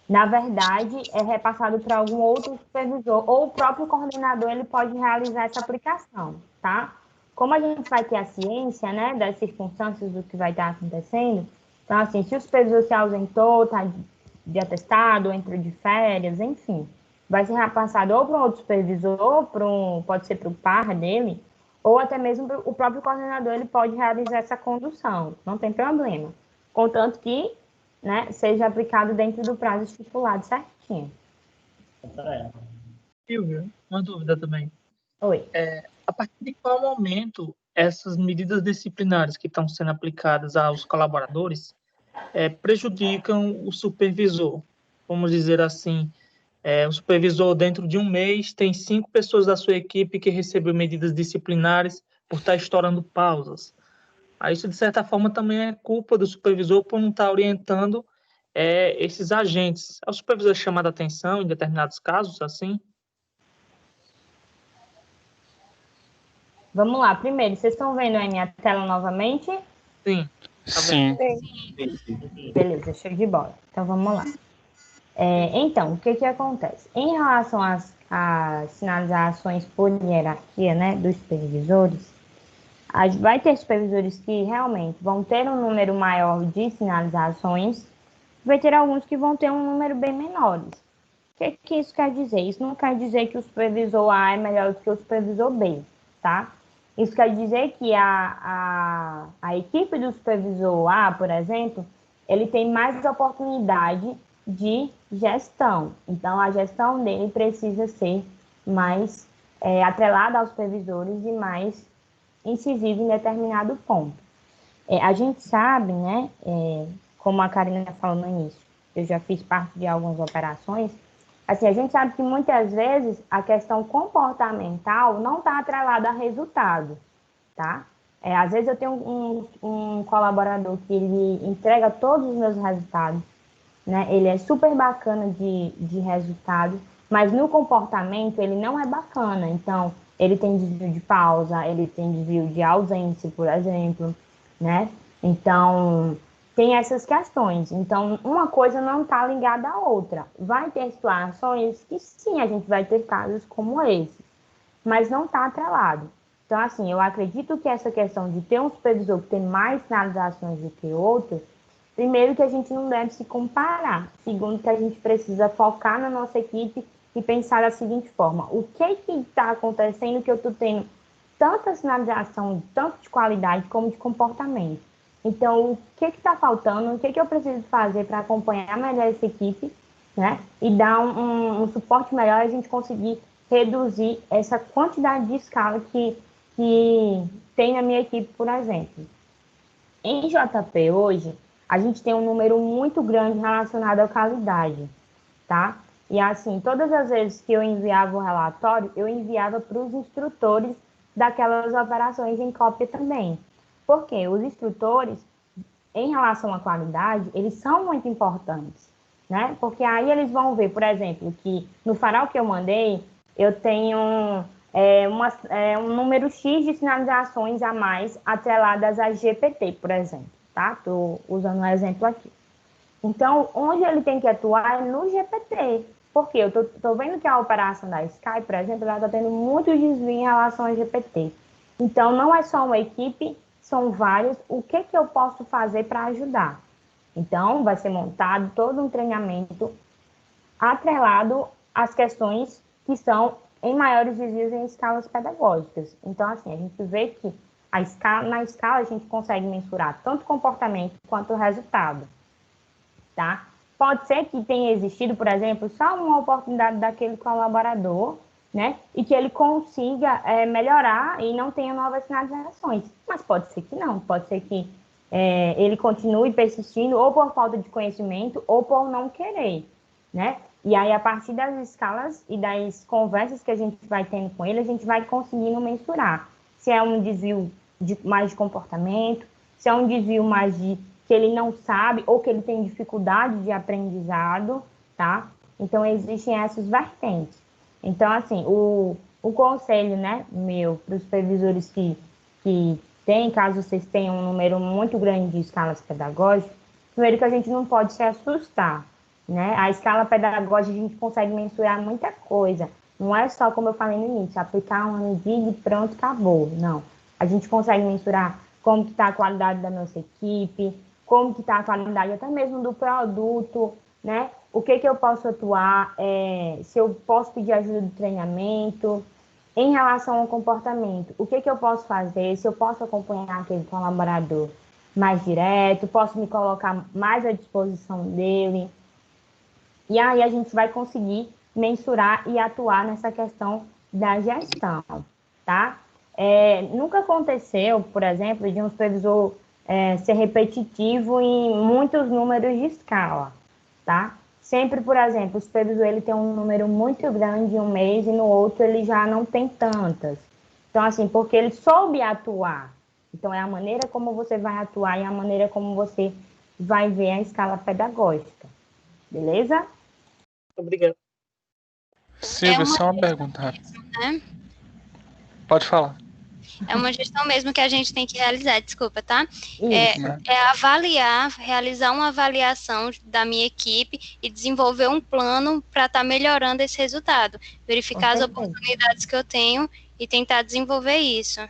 Speaker 1: Na verdade, é repassado para algum outro supervisor, ou o próprio coordenador ele pode realizar essa aplicação, tá? Como a gente vai ter a ciência, né, das circunstâncias do que vai estar acontecendo, então, assim, se o supervisor se ausentou, está de atestado, entrou de férias, enfim, vai ser repassado ou para um outro supervisor, pode ser para o par dele, ou até mesmo o próprio coordenador, ele pode realizar essa condução, não tem problema. Contanto que, né, seja aplicado dentro do prazo estipulado certinho.
Speaker 10: Silvia, uma dúvida também.
Speaker 1: Oi.
Speaker 10: A partir de qual momento essas medidas disciplinares que estão sendo aplicadas aos colaboradores prejudicam o supervisor? Vamos dizer assim, o supervisor, dentro de um mês, tem 5 pessoas da sua equipe que recebeu medidas disciplinares por estar estourando pausas. Aí, isso, de certa forma, também é culpa do supervisor por não estar orientando esses agentes. O supervisor é chamado a atenção em determinados casos, assim?
Speaker 1: Vamos lá, primeiro, vocês estão vendo aí minha tela novamente?
Speaker 10: Sim.
Speaker 5: Sim.
Speaker 1: Beleza, show de bola. Então, vamos lá. Então, o que acontece? Em relação às sinalizações por hierarquia, né, dos supervisores, vai ter supervisores que realmente vão ter um número maior de sinalizações, vai ter alguns que vão ter um número bem menores. O que isso quer dizer? Isso não quer dizer que o supervisor A é melhor do que o supervisor B, tá? Isso quer dizer que a equipe do supervisor A, por exemplo, ele tem mais oportunidade de gestão. Então, a gestão dele precisa ser mais atrelada aos supervisores e mais incisiva em determinado ponto. A gente sabe, né, como a Karina falou no início, eu já fiz parte de algumas operações, assim, a gente sabe que muitas vezes a questão comportamental não está atrelada a resultado, tá? Às vezes eu tenho um colaborador que ele entrega todos os meus resultados, né? Ele é super bacana de resultado, mas no comportamento ele não é bacana. Então, ele tem desvio de pausa, ele tem desvio de ausência, por exemplo, né? Então, tem essas questões. Então, uma coisa não está ligada à outra. Vai ter situações que sim, a gente vai ter casos como esse, mas não está atrelado. Então, assim, eu acredito que essa questão de ter um supervisor que tem mais sinalizações do que outro, primeiro que a gente não deve se comparar. Segundo que a gente precisa focar na nossa equipe que pensar da seguinte forma: o que está acontecendo que eu estou tendo tanta sinalização, tanto de qualidade como de comportamento? Então, o que está faltando, o que eu preciso fazer para acompanhar melhor essa equipe, né? E dar um suporte melhor, a gente conseguir reduzir essa quantidade de escala que tem na minha equipe, por exemplo. Em JP hoje, a gente tem um número muito grande relacionado à qualidade, tá? E assim, todas as vezes que eu enviava o relatório, eu enviava para os instrutores daquelas operações em cópia também. Porque os instrutores, em relação à qualidade, eles são muito importantes, né? Porque aí eles vão ver, por exemplo, que no farol que eu mandei, eu tenho um número X de sinalizações a mais atreladas a GPT, por exemplo, tá? Estou usando um exemplo aqui. Então, onde ele tem que atuar é no GPT, porque eu estou vendo que a operação da Sky, por exemplo, ela está tendo muito desvio em relação a GPT. Então, não é só uma equipe, são vários. O que eu posso fazer para ajudar? Então, vai ser montado todo um treinamento atrelado às questões que são em maiores desvios em escalas pedagógicas. Então, assim, a gente vê que na escala a gente consegue mensurar tanto o comportamento quanto o resultado, tá? Pode ser que tenha existido, por exemplo, só uma oportunidade daquele colaborador, né? E que ele consiga melhorar e não tenha novas sinalizações. Mas pode ser que não, pode ser que ele continue persistindo ou por falta de conhecimento ou por não querer, né? E aí, a partir das escalas e das conversas que a gente vai tendo com ele, a gente vai conseguindo mensurar se é um desvio mais de comportamento, se é um desvio mais de que ele não sabe ou que ele tem dificuldade de aprendizado, tá? Então, existem essas vertentes. Então, assim, o conselho, né, meu, para os supervisores que têm, caso vocês tenham um número muito grande de escalas pedagógicas, primeiro que a gente não pode se assustar, né? A escala pedagógica a gente consegue mensurar muita coisa. Não é só, como eu falei no início, aplicar uma medida e pronto, acabou. Não. A gente consegue mensurar como que está a qualidade da nossa equipe, como que está a qualidade até mesmo do produto, né? O que eu posso atuar, se eu posso pedir ajuda do treinamento, em relação ao comportamento, o que eu posso fazer, se eu posso acompanhar aquele colaborador mais direto, posso me colocar mais à disposição dele. E aí a gente vai conseguir mensurar e atuar nessa questão da gestão, tá? Nunca aconteceu, por exemplo, de um supervisor ser repetitivo em muitos números de escala, tá? Sempre, por exemplo, o supervisor ele tem um número muito grande em um mês e no outro ele já não tem tantas. Então, assim, porque ele soube atuar. Então, é a maneira como você vai atuar e a maneira como você vai ver a escala pedagógica. Beleza?
Speaker 10: Obrigado.
Speaker 5: Silvia, só uma pergunta rápida.
Speaker 8: Né?
Speaker 5: Pode falar.
Speaker 8: É uma gestão mesmo que a gente tem que realizar, desculpa, tá?
Speaker 5: Né?
Speaker 8: Avaliar, realizar uma avaliação da minha equipe e desenvolver um plano para estar melhorando esse resultado. Verificar as oportunidades que eu tenho e tentar desenvolver isso.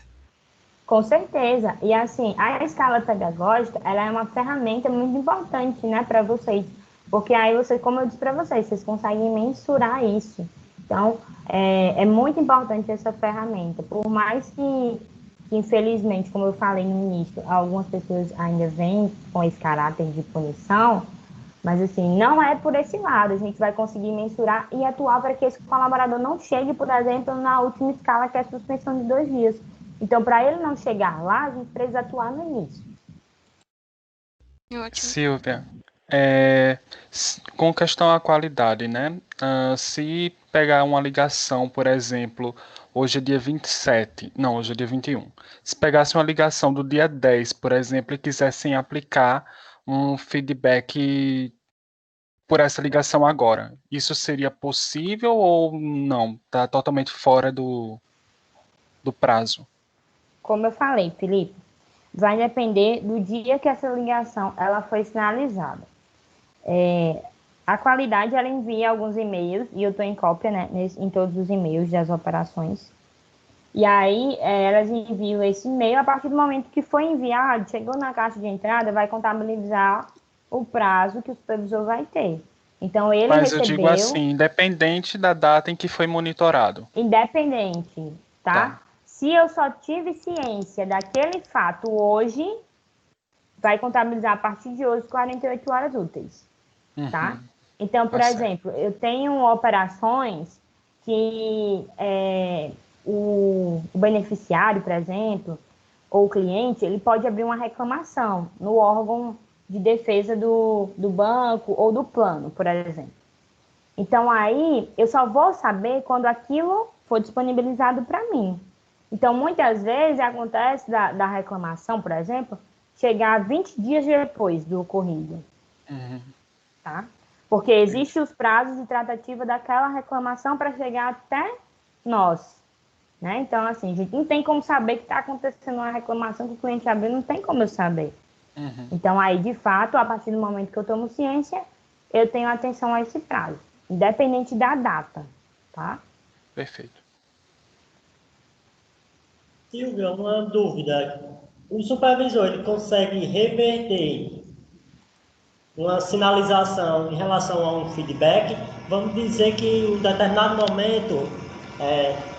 Speaker 1: Com certeza. E assim, a escala pedagógica, ela é uma ferramenta muito importante, né, para vocês. Porque aí você, como eu disse para vocês conseguem mensurar isso. Então, é muito importante essa ferramenta. Por mais que, infelizmente, como eu falei no início, algumas pessoas ainda vêm com esse caráter de punição, mas, assim, não é por esse lado. A gente vai conseguir mensurar e atuar para que esse colaborador não chegue, por exemplo, na última escala, que é a suspensão de 2 dias. Então, para ele não chegar lá, a gente precisa atuar no início.
Speaker 8: Ótimo.
Speaker 5: Silvia, com questão à qualidade, né? Se pegar uma ligação, por exemplo, hoje é dia 27, não, hoje é dia 21. Se pegasse uma ligação do dia 10, por exemplo, e quisessem aplicar um feedback por essa ligação agora, isso seria possível ou não? Está totalmente fora do prazo?
Speaker 1: Como eu falei, Felipe, vai depender do dia que essa ligação ela foi sinalizada. A qualidade, ela envia alguns e-mails, e eu estou em cópia, né, em todos os e-mails das operações. E aí, elas enviam esse e-mail, a partir do momento que foi enviado, chegou na caixa de entrada, vai contabilizar o prazo que o supervisor vai ter. Então, ele
Speaker 5: Mas eu
Speaker 1: recebeu...
Speaker 5: digo assim, independente da data em que foi monitorado.
Speaker 1: Independente, tá? Se eu só tive ciência daquele fato hoje, vai contabilizar a partir de hoje 48 horas úteis, tá? Então, por exemplo, eu tenho operações que o beneficiário, por exemplo, ou o cliente, ele pode abrir uma reclamação no órgão de defesa do banco ou do plano, por exemplo. Então, aí, eu só vou saber quando aquilo for disponibilizado para mim. Então, muitas vezes acontece da reclamação, por exemplo, chegar 20 dias depois do ocorrido. Tá? Porque existem os prazos de tratativa daquela reclamação para chegar até nós. Né? Então, assim, a gente não tem como saber que está acontecendo uma reclamação que o cliente abriu, não tem como eu saber. Então, aí, de fato, a partir do momento que eu tomo ciência, eu tenho atenção a esse prazo, independente da data, tá?
Speaker 5: Perfeito.
Speaker 9: Silvia, uma dúvida. O supervisor, ele consegue reverter uma sinalização em relação a um feedback? Vamos dizer que em determinado momento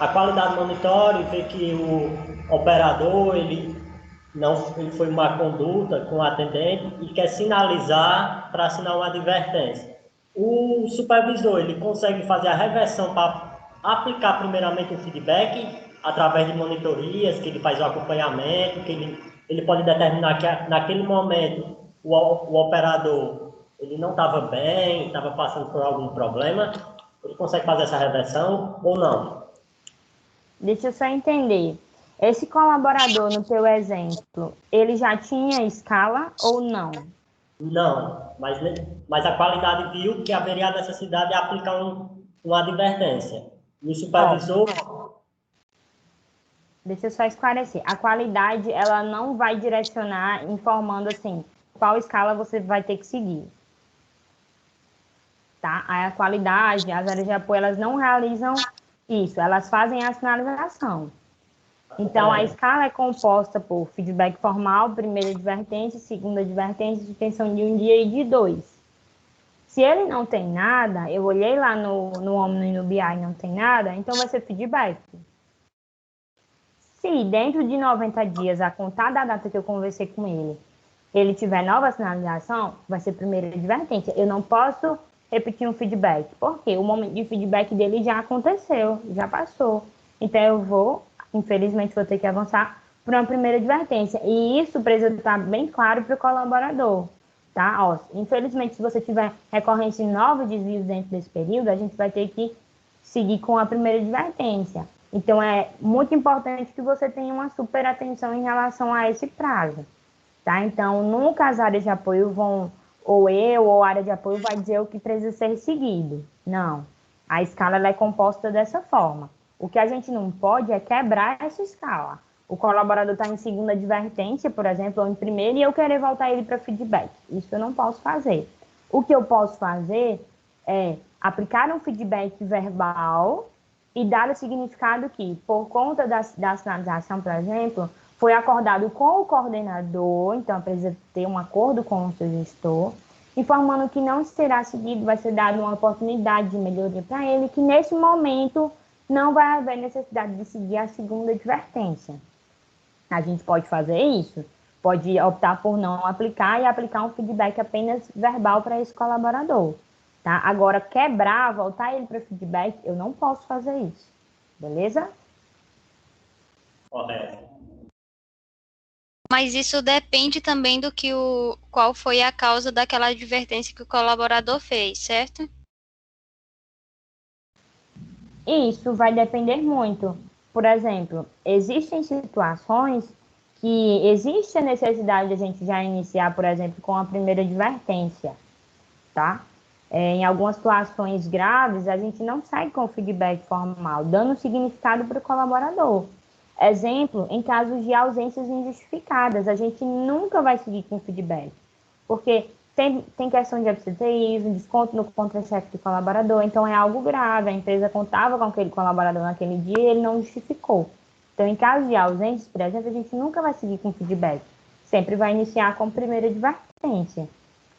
Speaker 9: a qualidade monitora e vê que o operador ele foi má conduta com o atendente e quer sinalizar para assinar uma advertência. O supervisor ele consegue fazer a reversão para aplicar primeiramente o feedback através de monitorias, que ele faz o acompanhamento, que ele pode determinar que naquele momento o operador ele não estava bem, estava passando por algum problema. Ele consegue fazer essa reversão ou não?
Speaker 1: Deixa eu só entender. Esse colaborador, no teu exemplo, ele já tinha escala ou não?
Speaker 9: Não, mas a qualidade viu que haveria a necessidade de aplicar uma advertência. E o supervisor...
Speaker 1: Deixa eu só esclarecer. A qualidade, ela não vai direcionar informando, assim, qual escala você vai ter que seguir. Tá? Aí a qualidade, as áreas de apoio, elas não realizam isso. Elas fazem a sinalização. Então, a escala é composta por feedback formal, primeira advertência, segunda advertência, suspensão de 1 dia e de 2. Se ele não tem nada, eu olhei lá no Omni e no BI e não tem nada, então vai ser feedback. Se dentro de 90 dias, a contar da data que eu conversei com ele tiver nova sinalização, vai ser primeira advertência. Eu não posso repetir um feedback, porque o momento de feedback dele já aconteceu, já passou. Então, eu infelizmente, vou ter que avançar para uma primeira advertência. E isso precisa estar bem claro para o colaborador. Tá? Ó, infelizmente, se você tiver recorrência de novos desvios dentro desse período, a gente vai ter que seguir com a primeira advertência. Então, é muito importante que você tenha uma super atenção em relação a esse prazo. Tá? Então, nunca as áreas de apoio vão, ou eu, ou a área de apoio vai dizer o que precisa ser seguido. Não. A escala ela é composta dessa forma. O que a gente não pode é quebrar essa escala. O colaborador está em segunda advertência, por exemplo, ou em primeira, e eu querer voltar ele para feedback. Isso eu não posso fazer. O que eu posso fazer é aplicar um feedback verbal e dar o significado que, por conta da sinalização, por exemplo, foi acordado com o coordenador, então precisa ter um acordo com o seu gestor, informando que não será seguido, vai ser dada uma oportunidade de melhoria para ele, que nesse momento não vai haver necessidade de seguir a segunda advertência. A gente pode fazer isso, pode optar por não aplicar e aplicar um feedback apenas verbal para esse colaborador. Tá? Agora, quebrar, voltar ele para feedback, eu não posso fazer isso. Beleza?
Speaker 9: Correto.
Speaker 8: Mas isso depende também do que qual foi a causa daquela advertência que o colaborador fez, certo?
Speaker 1: Isso vai depender muito. Por exemplo, existem situações que existe a necessidade de a gente já iniciar, por exemplo, com a primeira advertência, tá? Em algumas situações graves, a gente não sai com feedback formal, dando significado para o colaborador. Exemplo, em casos de ausências injustificadas, a gente nunca vai seguir com feedback, porque tem questão de absenteísmo, desconto no contra-cheque do colaborador, então é algo grave, a empresa contava com aquele colaborador naquele dia e ele não justificou. Então, em caso de ausências, por exemplo, a gente nunca vai seguir com feedback, sempre vai iniciar com primeira advertência,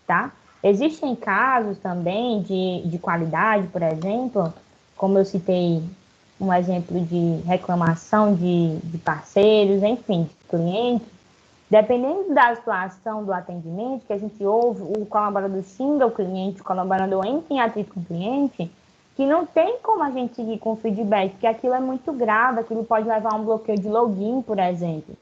Speaker 1: tá? Existem casos também de qualidade, por exemplo, como eu citei um exemplo de reclamação de parceiros, enfim, de clientes. Dependendo da situação do atendimento, que a gente ouve, o colaborador xinga o cliente, o colaborador entra em atrito com o cliente, que não tem como a gente seguir com feedback, porque aquilo é muito grave, aquilo pode levar a um bloqueio de login, por exemplo.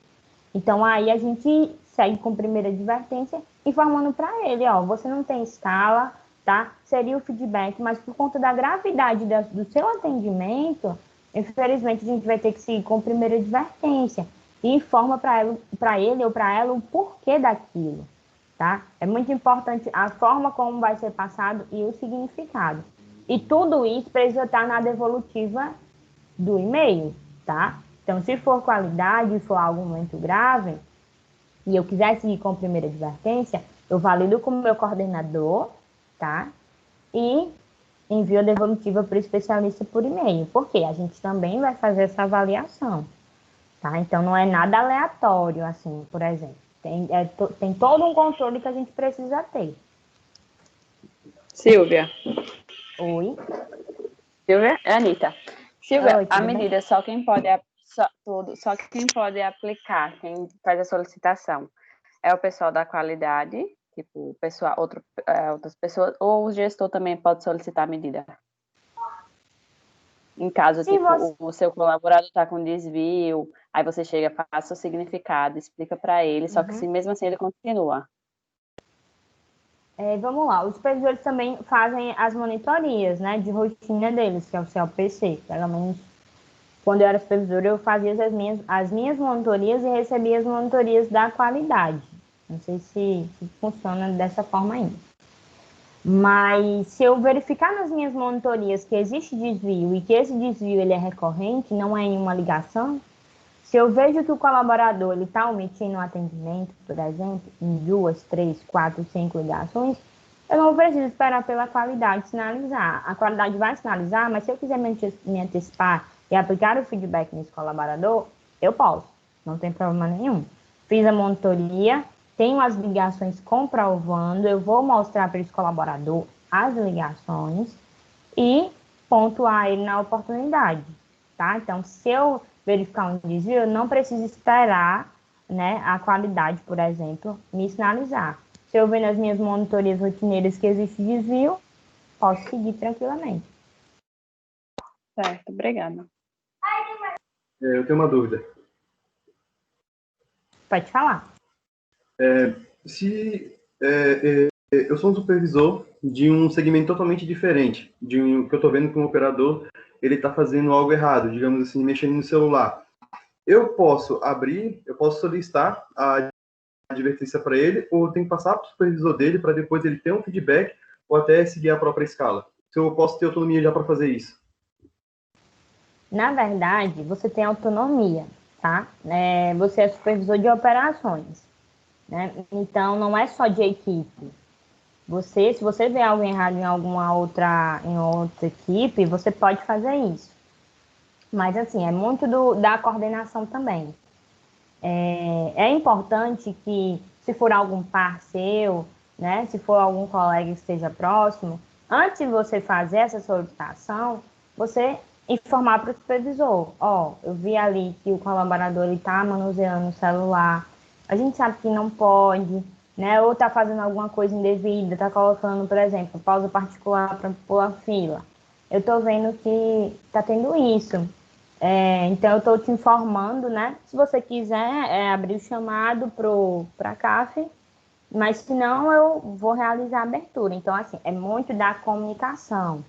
Speaker 1: Então, aí a gente segue com primeira advertência, informando para ele, ó, você não tem escala, tá? Seria o feedback, mas por conta da gravidade do seu atendimento, infelizmente a gente vai ter que seguir com primeira advertência e informa para ele ou para ela o porquê daquilo, tá? É muito importante a forma como vai ser passado e o significado. E tudo isso precisa estar na devolutiva do e-mail, tá? Então, se for qualidade e for algo muito grave, e eu quiser seguir com primeira advertência, eu valido com o meu coordenador, tá? E envio a devolutiva para o especialista por e-mail, porque a gente também vai fazer essa avaliação, tá? Então, não é nada aleatório, assim, por exemplo. Tem todo um controle que a gente precisa ter.
Speaker 11: Silvia.
Speaker 1: Oi.
Speaker 11: Silvia? É a Anitta. Silvia,
Speaker 1: Oi,
Speaker 11: a
Speaker 1: tudo bem?
Speaker 11: medida só quem pode aplicar, quem faz a solicitação, é o pessoal da qualidade, tipo, outras pessoas, ou o gestor também pode solicitar a medida? Em caso,
Speaker 1: Sim,
Speaker 11: tipo, o seu colaborador está com desvio, aí você chega, passa o significado, explica para ele, só que mesmo assim ele continua.
Speaker 1: Vamos lá, os supervisores também fazem as monitorias, né, de rotina deles, que é o CLPC. Pelo menos quando eu era supervisora, eu fazia as minhas monitorias e recebia as monitorias da qualidade. Não sei se funciona dessa forma ainda. Mas se eu verificar nas minhas monitorias que existe desvio e que esse desvio ele é recorrente, não é em uma ligação, se eu vejo que o colaborador está omitindo o atendimento, por exemplo, em 2, 3, 4, 5 ligações, eu não preciso esperar pela qualidade sinalizar. A qualidade vai sinalizar, mas se eu quiser me antecipar e aplicar o feedback nesse colaborador, eu posso, não tem problema nenhum. Fiz a monitoria, tenho as ligações comprovando, eu vou mostrar para esse colaborador as ligações e pontuar ele na oportunidade, tá? Então, se eu verificar um desvio, eu não preciso esperar, né, a qualidade, por exemplo, me sinalizar. Se eu ver nas minhas monitorias rotineiras que existe desvio, posso seguir tranquilamente.
Speaker 11: Certo, obrigada.
Speaker 4: Eu tenho uma dúvida.
Speaker 1: Pode falar.
Speaker 4: Eu sou um supervisor de um segmento totalmente diferente, que eu estou vendo que um operador ele está fazendo algo errado, digamos assim, mexendo no celular. Eu posso solicitar a advertência para ele, ou eu tenho que passar para o supervisor dele para depois ele ter um feedback ou até seguir a própria escala? Se eu posso ter autonomia já para fazer isso?
Speaker 1: Na verdade, você tem autonomia, tá? Você é supervisor de operações, né? Então, não é só de equipe. Se você vê algo errado em outra equipe, você pode fazer isso. Mas, assim, é muito da coordenação também. É importante que, se for algum par seu, né, se for algum colega que esteja próximo, antes de você fazer essa solicitação, você informar para o supervisor. Eu vi ali que o colaborador está manuseando o celular, a gente sabe que não pode, né, ou está fazendo alguma coisa indevida, está colocando, por exemplo, pausa particular para pular fila. Eu estou vendo que está tendo isso. Então, eu estou te informando, né? Se você quiser abrir o chamado para a CAF, mas se não, eu vou realizar a abertura. Então, assim, é muito da comunicação,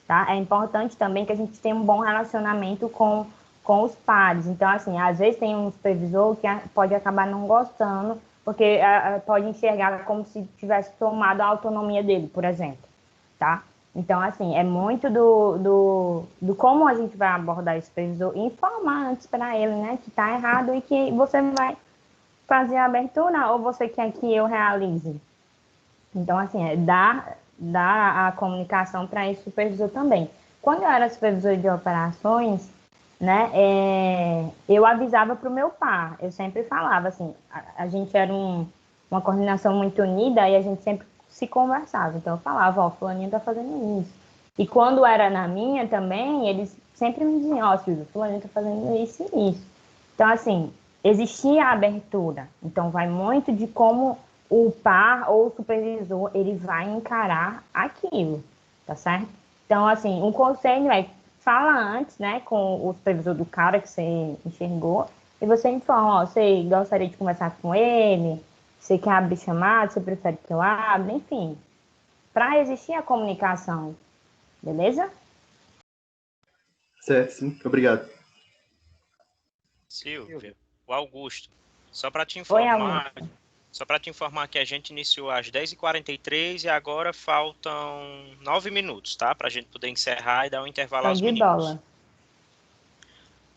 Speaker 1: tá? É importante também que a gente tenha um bom relacionamento com os pares. Então, assim, às vezes tem um supervisor que pode acabar não gostando, porque pode enxergar como se tivesse tomado a autonomia dele, por exemplo, tá? Então, assim, é muito do como a gente vai abordar esse supervisor e informar antes para ele, né, que está errado e que você vai fazer a abertura ou você quer que eu realize. Então, assim, dar a comunicação para esse supervisor também. Quando eu era supervisor de operações, né, eu avisava para o meu par, eu sempre falava assim, a gente era uma coordenação muito unida e a gente sempre se conversava. Então eu falava, ó, fulaninho tá fazendo isso. E quando era na minha também, eles sempre me diziam, ó, Silvia, fulaninho tá fazendo isso e isso. Então, assim, existia a abertura. Então vai muito de como o par ou o supervisor, ele vai encarar aquilo, tá certo? Então, assim, um conselho é, fala antes, né, com o supervisor do cara que você enxergou, e você informa, ó, você gostaria de conversar com ele, você quer abrir chamada, você prefere que eu abra, enfim, para existir a comunicação, beleza?
Speaker 4: Certo, sim. Obrigado.
Speaker 3: Silvia, o Augusto, só para te
Speaker 1: Oi,
Speaker 3: informar,
Speaker 1: Augusto.
Speaker 3: só para te informar que a gente iniciou às 10h43 e agora faltam 9 minutos, tá? Para a gente poder encerrar e dar um intervalo
Speaker 1: Show
Speaker 3: aos
Speaker 1: de
Speaker 3: meninos.
Speaker 1: bola.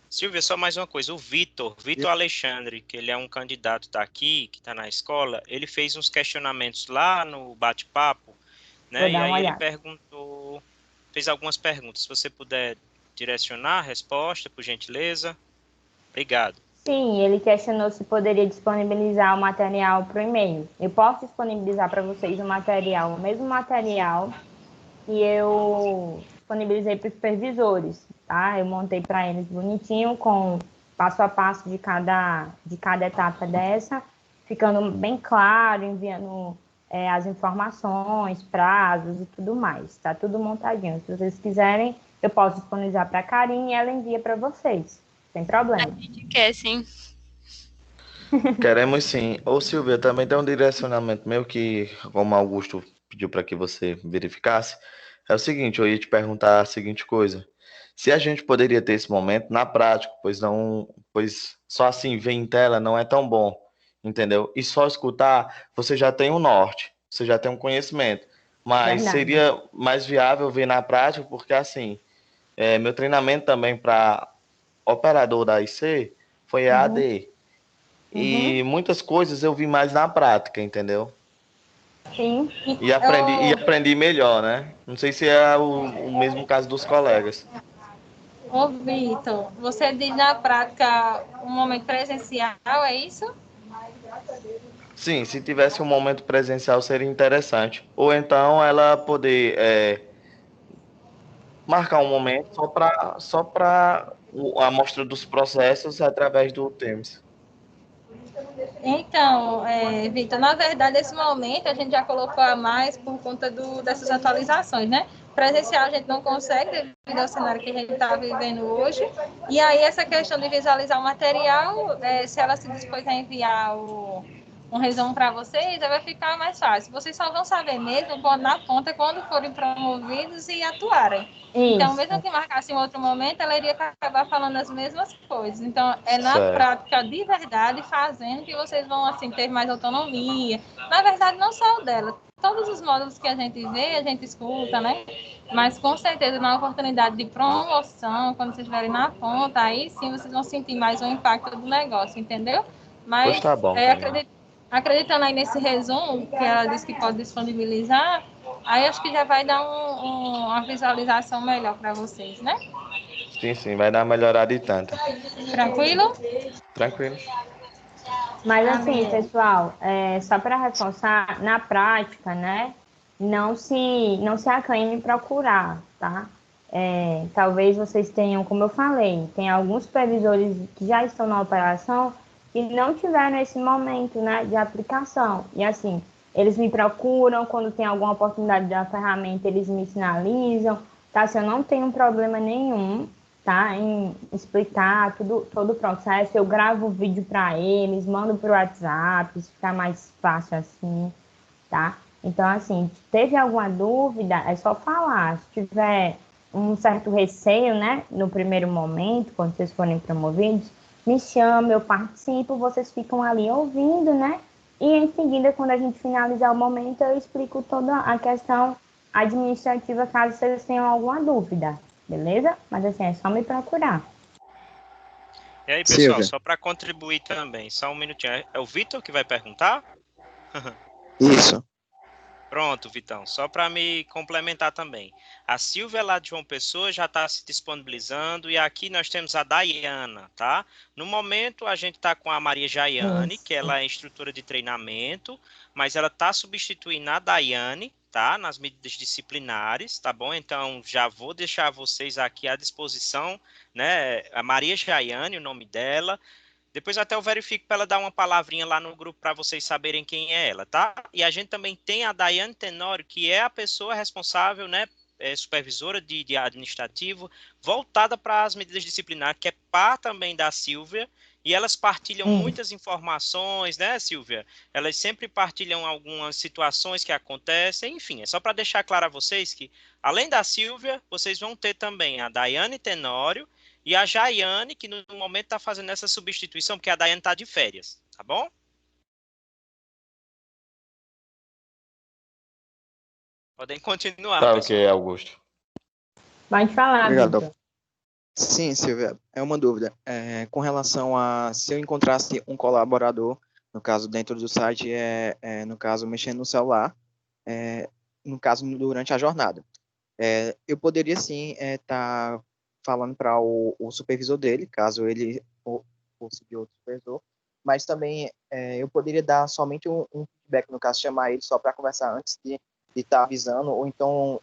Speaker 3: Silvia, só mais uma coisa. O Vitor Alexandre, que ele é um candidato daqui, que está na escola, ele fez uns questionamentos lá no bate-papo, né?
Speaker 1: Vou
Speaker 3: E
Speaker 1: dar
Speaker 3: aí
Speaker 1: uma
Speaker 3: ele
Speaker 1: olhada.
Speaker 3: fez algumas perguntas. Se você puder direcionar a resposta, por gentileza. Obrigado.
Speaker 1: Sim, ele questionou se poderia disponibilizar o material por e-mail. Eu posso disponibilizar para vocês o mesmo material que eu disponibilizei para os supervisores, tá? Eu montei para eles bonitinho, com passo a passo de cada etapa dessa, ficando bem claro, enviando as informações, prazos e tudo mais. Tá tudo montadinho. Se vocês quiserem, eu posso disponibilizar para a Karine e ela envia para vocês, sem problema.
Speaker 8: A gente quer, sim.
Speaker 12: Queremos sim. Ô Silvia, também tem um direcionamento meu que, como Augusto pediu para que você verificasse, é o seguinte, eu ia te perguntar a seguinte coisa. Se a gente poderia ter esse momento na prática, pois só assim ver em tela não é tão bom, entendeu? E só escutar, você já tem um norte, você já tem um conhecimento, mas
Speaker 1: Verdade.
Speaker 12: seria mais viável ver na prática, porque assim, meu treinamento também para operador da IC foi EAD. E muitas coisas eu vi mais na prática, entendeu?
Speaker 1: Sim.
Speaker 12: E aprendi melhor, né? Não sei se é o mesmo caso dos colegas.
Speaker 2: Ô, Vitor, você diz na prática um momento presencial, é isso?
Speaker 12: Sim, se tivesse um momento presencial seria interessante. Ou então ela poder marcar um momento só para a amostra dos processos através do Teams.
Speaker 2: Então, Vitor, na verdade, esse momento a gente já colocou a mais por conta dessas atualizações, né? Presencial a gente não consegue, devido ao cenário que a gente está vivendo hoje. E aí, essa questão de visualizar o material, se ela se dispôs a enviar um resumo para vocês, vai ficar mais fácil. Vocês só vão saber mesmo na ponta quando forem promovidos e atuarem.
Speaker 1: Isso.
Speaker 2: Então, mesmo que marcasse em outro momento, ela iria acabar falando as mesmas coisas. Então, é na
Speaker 12: Certo.
Speaker 2: prática de verdade, fazendo, que vocês vão assim ter mais autonomia. Na verdade, não só o dela. Todos os módulos que a gente vê, a gente escuta, né? Mas, com certeza, na oportunidade de promoção, quando vocês estiverem na ponta, aí sim vocês vão sentir mais o impacto do negócio, entendeu? Mas,
Speaker 12: Pois tá bom, Karine.
Speaker 2: acreditando aí nesse resumo, que ela disse que pode disponibilizar, aí acho que já vai dar uma visualização melhor para vocês, né?
Speaker 12: Sim, vai dar uma melhorada e tanto.
Speaker 2: Tranquilo?
Speaker 12: Tranquilo.
Speaker 1: Mas assim, pessoal, só para reforçar, na prática, né, não se acanhem em procurar, tá? Talvez vocês tenham, como eu falei, tem alguns supervisores que já estão na operação e não tiveram esse momento, né, de aplicação. E assim, eles me procuram, quando tem alguma oportunidade da ferramenta, eles me sinalizam, tá? Se eu não tenho problema nenhum, tá? Em explicar todo o processo, eu gravo o vídeo para eles, mando para o WhatsApp, se ficar mais fácil assim, tá? Então, assim, teve alguma dúvida, é só falar. Se tiver um certo receio, né, no primeiro momento, quando vocês forem promovidos, me chama, eu participo, vocês ficam ali ouvindo, né? E em seguida, quando a gente finalizar o momento, eu explico toda a questão administrativa, caso vocês tenham alguma dúvida. Beleza? Mas assim, é só me procurar.
Speaker 3: E aí, pessoal,
Speaker 13: Silvia.
Speaker 3: só para contribuir também, só um minutinho. É o Vitor que vai perguntar?
Speaker 13: Isso.
Speaker 3: Pronto, Vitão, só para me complementar também. A Silvia lá de João Pessoa já está se disponibilizando e aqui nós temos a Dayana, tá? No momento a gente está com a Maria Jaiane, que ela é instrutora de treinamento, mas ela está substituindo a Daiane, tá? Nas medidas disciplinares, tá bom? Então já vou deixar vocês aqui à disposição, né? A Maria Jaiane, o nome dela. Depois até eu verifico para ela dar uma palavrinha lá no grupo para vocês saberem quem é ela, tá? E a gente também tem a Daiane Tenório, que é a pessoa responsável, né? Supervisora de administrativo, voltada para as medidas disciplinares, que é par também da Silvia, e elas partilham muitas informações, né, Silvia? Elas sempre partilham algumas situações que acontecem, enfim, é só para deixar claro a vocês que, além da Silvia, vocês vão ter também a Daiane Tenório, e a Jaiane, que no momento está fazendo essa substituição, porque a Daiane está de férias, tá bom? Podem continuar,
Speaker 12: Tá,
Speaker 3: pessoal.
Speaker 12: ok, Augusto.
Speaker 1: Pode falar,
Speaker 13: Obrigado.
Speaker 1: Vitor.
Speaker 13: Sim, Silvia, é uma dúvida. Com relação a se eu encontrasse um colaborador, no caso dentro do site, no caso mexendo no celular, no caso durante a jornada, eu poderia sim estar falando para o supervisor dele, caso ele fosse de outro supervisor, mas também eu poderia dar somente um feedback, no caso, chamar ele só para conversar antes de estar avisando, ou então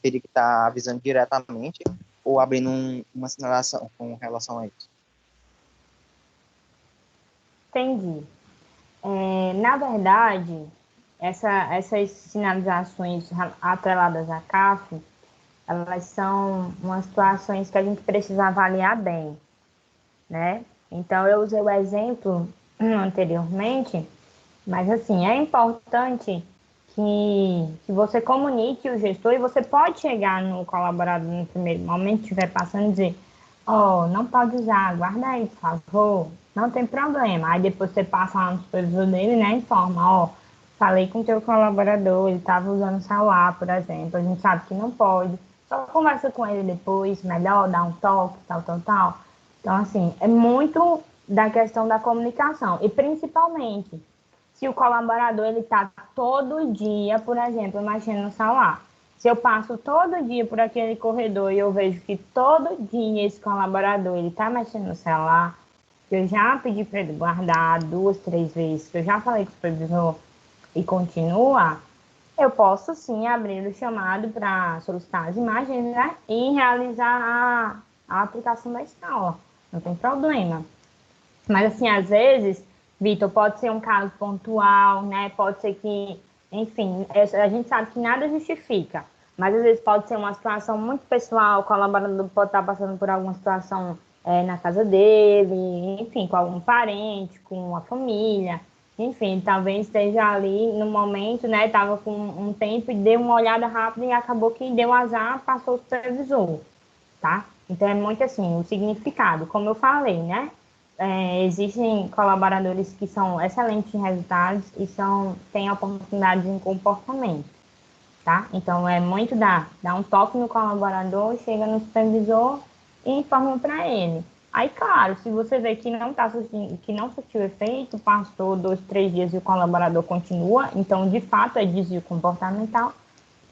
Speaker 13: teria que estar avisando diretamente ou abrindo uma sinalização com relação a isso.
Speaker 1: Entendi. Na verdade, essas sinalizações atreladas à CAF, elas são umas situações que a gente precisa avaliar bem, né? Então, eu usei o exemplo anteriormente, mas, assim, é importante que você comunique o gestor e você pode chegar no colaborador no primeiro momento, estiver passando e dizer, não pode usar, guarda aí, por favor, não tem problema. Aí depois você passa lá no supervisor dele, né, informa, falei com o teu colaborador, ele estava usando o celular, por exemplo, a gente sabe que não pode, só conversa com ele depois, melhor, dá um toque, tal. Então, assim, é muito da questão da comunicação. E, principalmente, se o colaborador ele está todo dia, por exemplo, mexendo no celular. Se eu passo todo dia por aquele corredor e eu vejo que todo dia esse colaborador ele está mexendo no celular, que eu já pedi para ele guardar 2, 3 vezes, que eu já falei com o supervisor e continua, eu posso sim abrir o chamado para solicitar as imagens, né? E realizar a aplicação da escala. Não tem problema. Mas, assim, às vezes, Vitor, pode ser um caso pontual, né? Pode ser que, enfim, a gente sabe que nada justifica. Mas, às vezes, pode ser uma situação muito pessoal, o colaborador pode estar passando por alguma situação na casa dele, enfim, com algum parente, com a família. Enfim, talvez esteja ali no momento, né? Estava com um tempo e deu uma olhada rápida e acabou que deu azar, passou o supervisor, tá? Então, é muito assim, o significado, como eu falei, né? Existem colaboradores que são excelentes em resultados e têm oportunidades em comportamento, tá? Então, é muito dar um toque no colaborador, chega no supervisor e informa para ele. Aí, claro, se você vê que não surtiu efeito, passou 2, 3 dias e o colaborador continua, então, de fato, é desvio comportamental,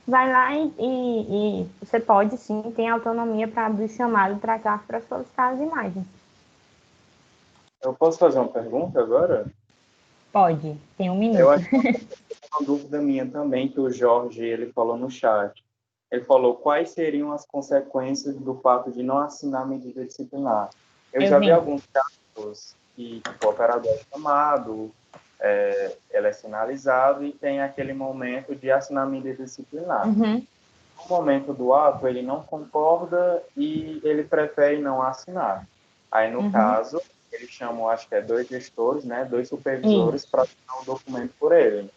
Speaker 1: vai lá e você pode, sim, ter autonomia para abrir o chamado para cá para solicitar as imagens.
Speaker 14: Eu posso fazer uma pergunta agora?
Speaker 1: Pode, tem 1 minuto.
Speaker 14: Eu acho que é uma dúvida minha também, que o Jorge ele falou no chat. Ele falou quais seriam as consequências do fato de não assinar medida disciplinar. Eu já vi alguns casos que o operador é chamado, ele é sinalizado e tem aquele momento de assinar medida disciplinar. No momento do ato, ele não concorda e ele prefere não assinar. Aí, no caso, eles chamam, acho que 2 gestores, né, 2 supervisores para assinar o documento por ele.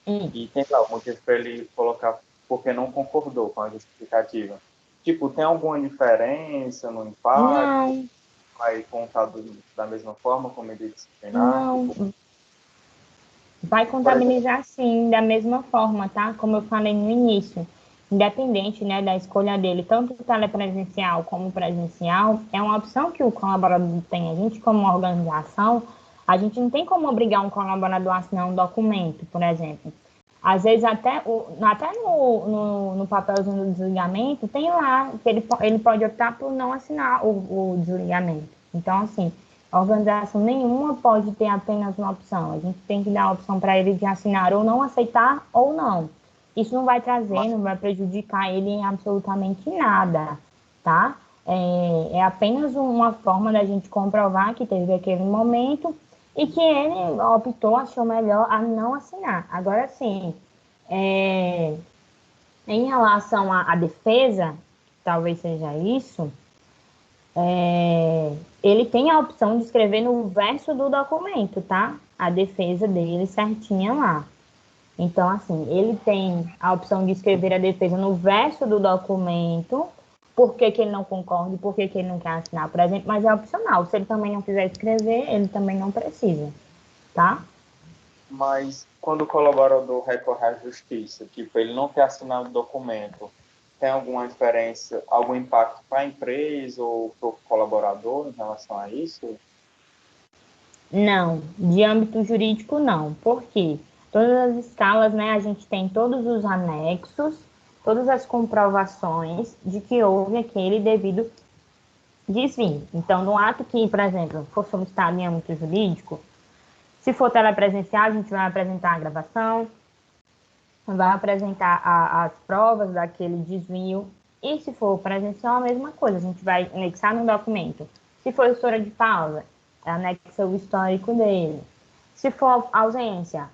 Speaker 14: E tem lá o motivo para ele colocar porque não concordou com a justificativa. Tipo, tem alguma diferença no impacto?
Speaker 1: Não.
Speaker 14: Vai contar da mesma forma como medida disciplinar?
Speaker 1: Não. Vai contabilizar, sim, da mesma forma, tá? Como eu falei no início. Independente, né, da escolha dele, tanto telepresencial como presencial, é uma opção que o colaborador tem. A gente, como organização, a gente não tem como obrigar um colaborador a assinar um documento, por exemplo. Às vezes até no papelzinho do desligamento tem lá que ele pode optar por não assinar o desligamento. Então, assim, a organização nenhuma pode ter apenas uma opção. A gente tem que dar a opção para ele de assinar ou não, aceitar ou não. Isso não vai trazer, não vai prejudicar ele em absolutamente nada, tá? É apenas uma forma da gente comprovar que teve aquele momento e que ele optou, achou melhor a não assinar. Agora, sim, em relação à defesa, talvez seja isso, ele tem a opção de escrever no verso do documento, tá? A defesa dele certinha lá. Então, assim, ele tem a opção de escrever a defesa no verso do documento, por que ele não concorda e por que ele não quer assinar, por exemplo, mas é opcional. Se ele também não quiser escrever, ele também não precisa, tá?
Speaker 14: Mas quando o colaborador recorre à justiça, tipo, ele não quer assinar o documento, tem alguma diferença, algum impacto para a empresa ou para o colaborador em relação a isso?
Speaker 1: Não, de âmbito jurídico não. Por quê? Todas as escalas, né, a gente tem todos os anexos, todas as comprovações de que houve aquele devido desvio. Então, no ato que, por exemplo, for solicitado em âmbito jurídico, se for telepresencial, a gente vai apresentar a gravação, vai apresentar as provas daquele desvio, e se for presencial, a mesma coisa, a gente vai anexar no documento. Se for história de pausa, anexa o histórico dele. Se for ausência,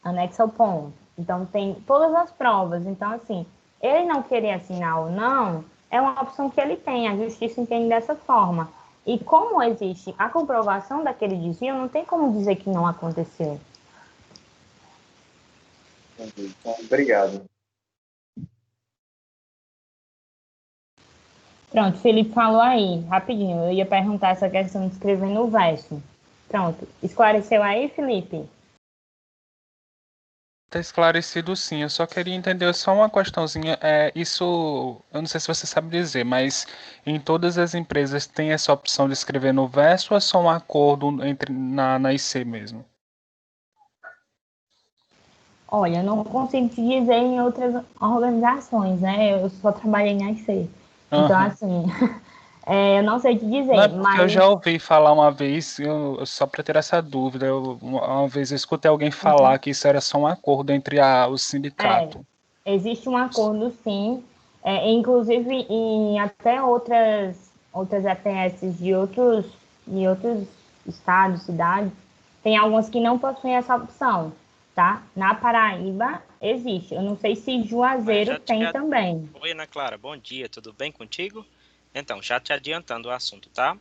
Speaker 1: anexa o ponto. Então, tem todas as provas. Então, assim, ele não querer assinar ou não, é uma opção que ele tem, a justiça entende dessa forma. E como existe a comprovação daquele desvio, não tem como dizer que não aconteceu.
Speaker 14: Então, obrigado.
Speaker 1: Pronto, Felipe falou aí, rapidinho. Eu ia perguntar essa questão de escrever no verso. Pronto, esclareceu aí, Felipe?
Speaker 5: Tá esclarecido sim, eu só queria entender só uma questãozinha. Isso, eu não sei se você sabe dizer, mas em todas as empresas tem essa opção de escrever no verso ou é só um acordo na IC mesmo?
Speaker 1: Olha, eu não consigo te dizer em outras organizações, né? Eu só trabalhei na IC. Então, assim, eu não sei te dizer,
Speaker 5: Não é porque
Speaker 1: mas...
Speaker 5: eu já ouvi falar uma vez, só para ter essa dúvida, uma vez eu escutei alguém falar que isso era só um acordo entre o sindicato.
Speaker 1: Existe um acordo, sim, inclusive em até outras EPS de outros estados, cidades, tem algumas que não possuem essa opção, tá? Na Paraíba existe, eu não sei se Juazeiro tem também.
Speaker 3: Oi, Ana Clara, bom dia, tudo bem contigo? Então, já te adiantando o assunto, tá?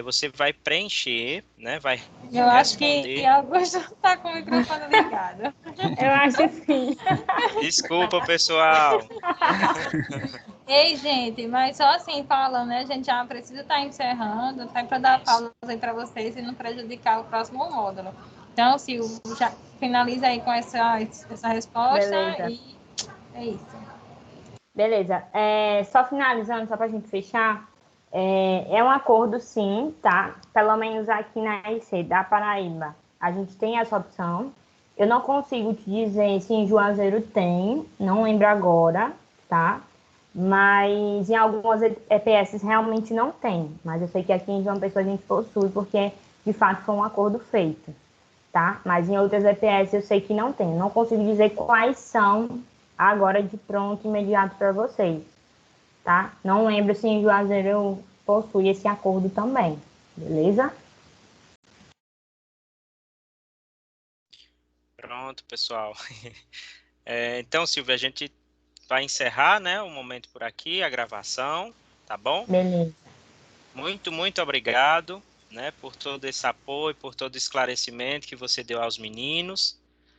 Speaker 3: Você vai preencher, né? Vai responder.
Speaker 2: Eu acho que Augusto está com o microfone ligado.
Speaker 1: Eu acho que sim.
Speaker 3: Desculpa, pessoal.
Speaker 2: Ei, gente, mas só assim falando, né? A gente já precisa estar encerrando, até para dar pausa aí para vocês e não prejudicar o próximo módulo. Então, Silvio, já finaliza aí com essa resposta.
Speaker 1: Beleza.
Speaker 2: E é isso.
Speaker 1: Beleza. Só finalizando, só para a gente fechar, é um acordo sim, tá? Pelo menos aqui na IC da Paraíba, a gente tem essa opção. Eu não consigo te dizer se em Juazeiro tem, não lembro agora, tá? Mas em algumas EPS realmente não tem. Mas eu sei que aqui em João Pessoa a gente possui, porque de fato foi um acordo feito, tá? Mas em outras EPS eu sei que não tem. Não consigo dizer quais são agora de pronto, imediato para vocês, tá? Não lembro se em Juazeiro possui esse acordo também, beleza?
Speaker 3: Pronto, pessoal. Então, Silvia, a gente vai encerrar, né, o momento por aqui, a gravação, tá bom?
Speaker 1: Beleza.
Speaker 3: Muito, muito obrigado, né, por todo esse apoio, por todo o esclarecimento que você deu aos meninos.